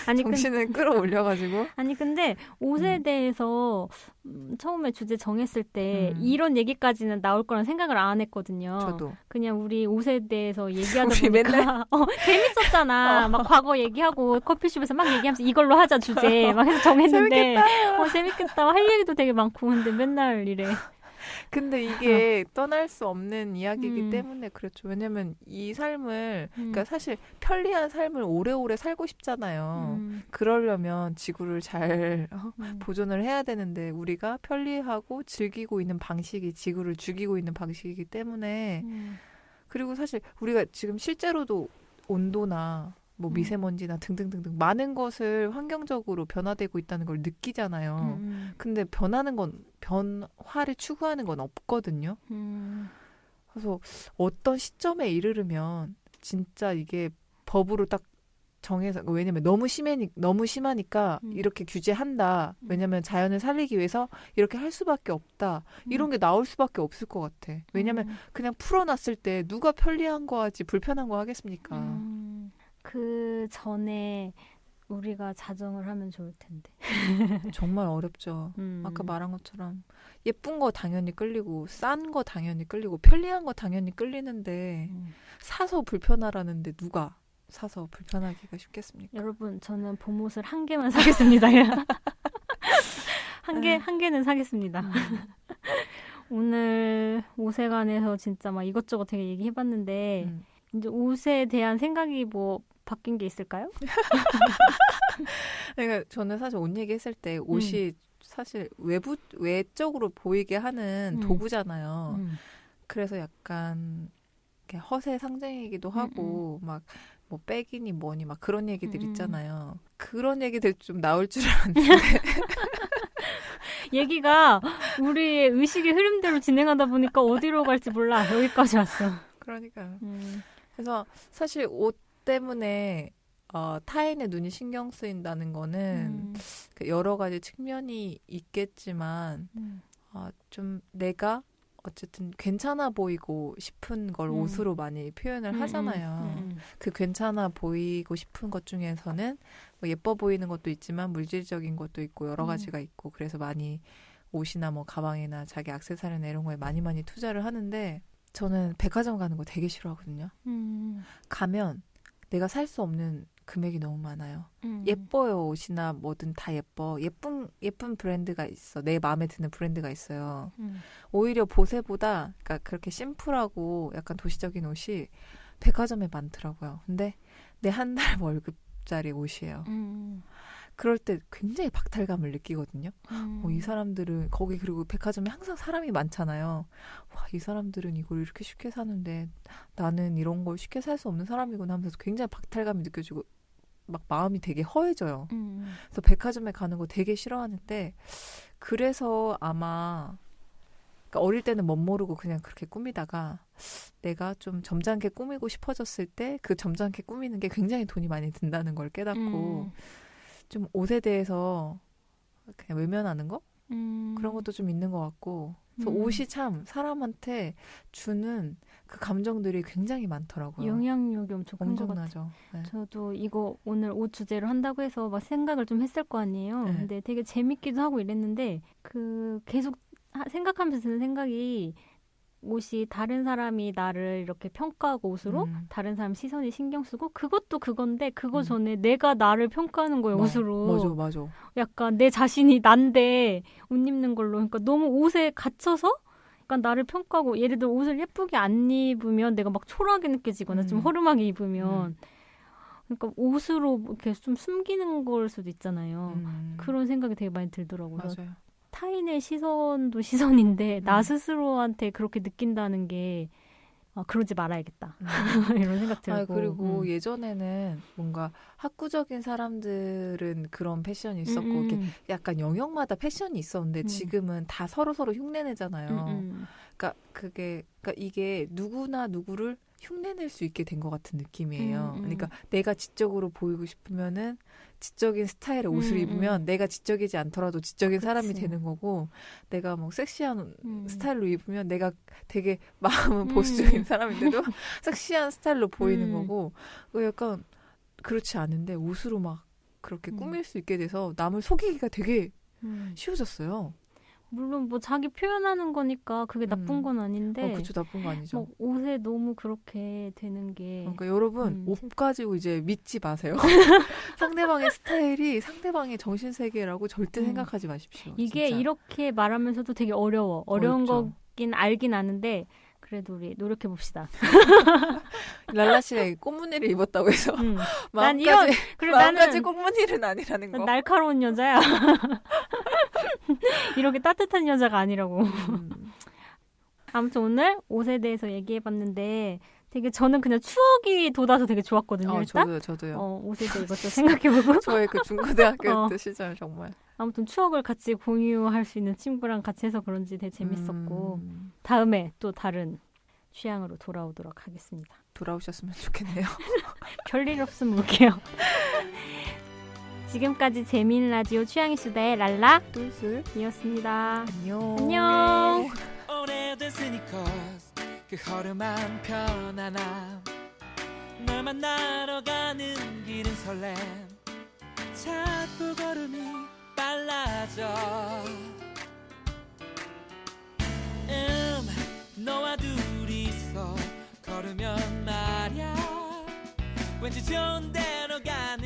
정신을 끌어올려가지고. 아니 근데 옷에 대해서 처음에 주제 정했을 때 이런 얘기까지는 나올 거란 생각을 안 했거든요. 저도. 그냥 우리 옷에 대해서 얘기하다 보니까 재밌었잖아. 막 과거 얘기하고 커피숍에서 막 얘기하면서 이걸로 하자 주제 막 해서 정했는데 재밌겠다. 할 얘기도 되게 많고 근데 맨날 이래. 근데 이게 떠날 수 없는 이야기이기 때문에 그렇죠. 왜냐면 이 삶을 그러니까 사실 편리한 삶을 오래오래 살고 싶잖아요. 그러려면 지구를 잘 보존을 해야 되는데 우리가 편리하고 즐기고 있는 방식이 지구를 죽이고 있는 방식이기 때문에 그리고 사실 우리가 지금 실제로도 온도나 뭐 미세먼지나 등등등등 많은 것을 환경적으로 변화되고 있다는 걸 느끼잖아요. 근데 변화를 추구하는 건 없거든요. 그래서 어떤 시점에 이르르면 진짜 이게 법으로 딱 정해서 왜냐면 너무 심하니까 이렇게 규제한다. 왜냐면 자연을 살리기 위해서 이렇게 할 수밖에 없다. 이런 게 나올 수밖에 없을 것 같아. 왜냐면 그냥 풀어놨을 때 누가 편리한 거 하지 불편한 거 하겠습니까? 그 전에 우리가 자정을 하면 좋을 텐데. 정말 어렵죠. 아까 말한 것처럼 예쁜 거 당연히 끌리고 싼 거 당연히 끌리고 편리한 거 당연히 끌리는데 사서 불편하라는데 누가 사서 불편하기가 쉽겠습니까? 여러분 저는 봄옷을 한 개만 사겠습니다. 한 개는 사겠습니다. 오늘 옷에 관해서 진짜 막 이것저것 되게 얘기해봤는데 이제 옷에 대한 생각이 뭐 바뀐 게 있을까요? 그러니까 저는 사실 옷 얘기했을 때 옷이 사실 외적으로 보이게 하는 도구잖아요. 그래서 약간 허세 상징이기도 하고 막 뭐 백이니 뭐니 막 그런 얘기들 있잖아요. 그런 얘기들 좀 나올 줄 알았는데 얘기가 우리의 의식의 흐름대로 진행하다 보니까 어디로 갈지 몰라. 여기까지 왔어. 그러니까요. 그래서 사실 옷 때문에 타인의 눈이 신경 쓰인다는 거는 여러 가지 측면이 있겠지만 좀 내가 어쨌든 괜찮아 보이고 싶은 걸 옷으로 많이 표현을 하잖아요. 그 괜찮아 보이고 싶은 것 중에서는 뭐 예뻐 보이는 것도 있지만 물질적인 것도 있고 여러 가지가 있고 그래서 많이 옷이나 뭐 가방이나 자기 액세서리나 이런 거에 많이 투자를 하는데 저는 백화점 가는 거 되게 싫어하거든요. 가면 내가 살 수 없는 금액이 너무 많아요. 예뻐요. 옷이나 뭐든 다 예뻐. 예쁜 브랜드가 있어. 내 마음에 드는 브랜드가 있어요. 오히려 보세보다 그러니까 그렇게 심플하고 약간 도시적인 옷이 백화점에 많더라고요. 근데 내 한 달 월급짜리 옷이에요. 그럴 때 굉장히 박탈감을 느끼거든요. 이 사람들은 거기 그리고 백화점에 항상 사람이 많잖아요. 와, 이 사람들은 이걸 이렇게 쉽게 사는데 나는 이런 걸 쉽게 살 수 없는 사람이구나 하면서 굉장히 박탈감이 느껴지고 막 마음이 되게 허해져요. 그래서 백화점에 가는 거 되게 싫어하는데 그래서 아마 그러니까 어릴 때는 멋모르고 그냥 그렇게 꾸미다가 내가 좀 점잖게 꾸미고 싶어졌을 때 그 점잖게 꾸미는 게 굉장히 돈이 많이 든다는 걸 깨닫고 좀 옷에 대해서 그냥 외면하는 거? 그런 것도 좀 있는 것 같고 그래서 옷이 참 사람한테 주는 그 감정들이 굉장히 많더라고요. 영향력이 엄청 큰 것 같아요. 엄청나죠. 네. 저도 이거 오늘 옷 주제로 한다고 해서 막 생각을 좀 했을 거 아니에요. 네. 근데 되게 재밌기도 하고 이랬는데 그 계속 생각하면서 드는 생각이 옷이 다른 사람이 나를 이렇게 평가하고 옷으로 다른 사람 시선이 신경 쓰고 그것도 그건데 그거 전에 내가 나를 평가하는 거예요. 옷으로. 맞아. 약간 내 자신이 난데 옷 입는 걸로 그러니까 너무 옷에 갇혀서 약간 나를 평가하고 예를 들어 옷을 예쁘게 안 입으면 내가 막 초라하게 느껴지거나 좀 허름하게 입으면 그러니까 옷으로 이렇게 좀 숨기는 걸 수도 있잖아요. 그런 생각이 되게 많이 들더라고요. 맞아요. 타인의 시선도 시선인데 나 스스로한테 그렇게 느낀다는 게 그러지 말아야겠다. 이런 생각 들고. 그리고 예전에는 뭔가 학구적인 사람들은 그런 패션이 있었고 이렇게 약간 영역마다 패션이 있었는데 지금은 다 서로 흉내내잖아요. 그러니까 이게 누구나 누구를 흉내낼 수 있게 된 것 같은 느낌이에요. 그러니까 내가 지적으로 보이고 싶으면은 지적인 스타일의 옷을 입으면 내가 지적이지 않더라도 지적인 사람이 되는 거고 내가 뭐 섹시한 스타일로 입으면 내가 되게 마음은 보수적인 사람인데도 섹시한 스타일로 보이는 거고 약간 그렇지 않은데 옷으로 막 그렇게 꾸밀 수 있게 돼서 남을 속이기가 되게 쉬워졌어요. 물론 뭐 자기 표현하는 거니까 그게 나쁜 건 아닌데 그쵸, 나쁜 거 아니죠. 뭐 옷에 너무 그렇게 되는 게 그러니까 여러분 옷 가지고 이제 믿지 마세요. 상대방의 스타일이 상대방의 정신세계라고 절대 생각하지 마십시오. 이게 진짜. 이렇게 말하면서 되게 어려운 어렵죠. 거긴 알긴 아는데 그래도 우리 노력해 봅시다. 랄라 씨가 꽃무늬를 입었다고 해서 난 마음까지 꽃무늬는 아니라는 거. 날카로운 여자야. 이렇게 따뜻한 여자가 아니라고. 아무튼 오늘 옷에 대해서 얘기해봤는데 되게 저는 그냥 추억이 돋아서 되게 좋았거든요. 일단. 저도요. 옷에 대해 이것도 생각해보고. 저의 그 중고등학교 때 시절 정말. 아무튼 추억을 같이 공유할 수 있는 친구랑 같이 해서 그런지 되게 재밌었고 다음에 또 다른 취향으로 돌아오도록 하겠습니다. 돌아오셨으면 좋겠네요. 별일 없으면 올게요. 지금까지 재미있는 라디오 취향의 수다의 랄라 똘술이었습니다. 안녕. 오래된 스니커스 그 허름한 편안함 널 만나러 가는 길은 설렘 자꾸 걸음이 빨라져 너와 둘이서 걸으면 말야 왠지 좋은 데로 가는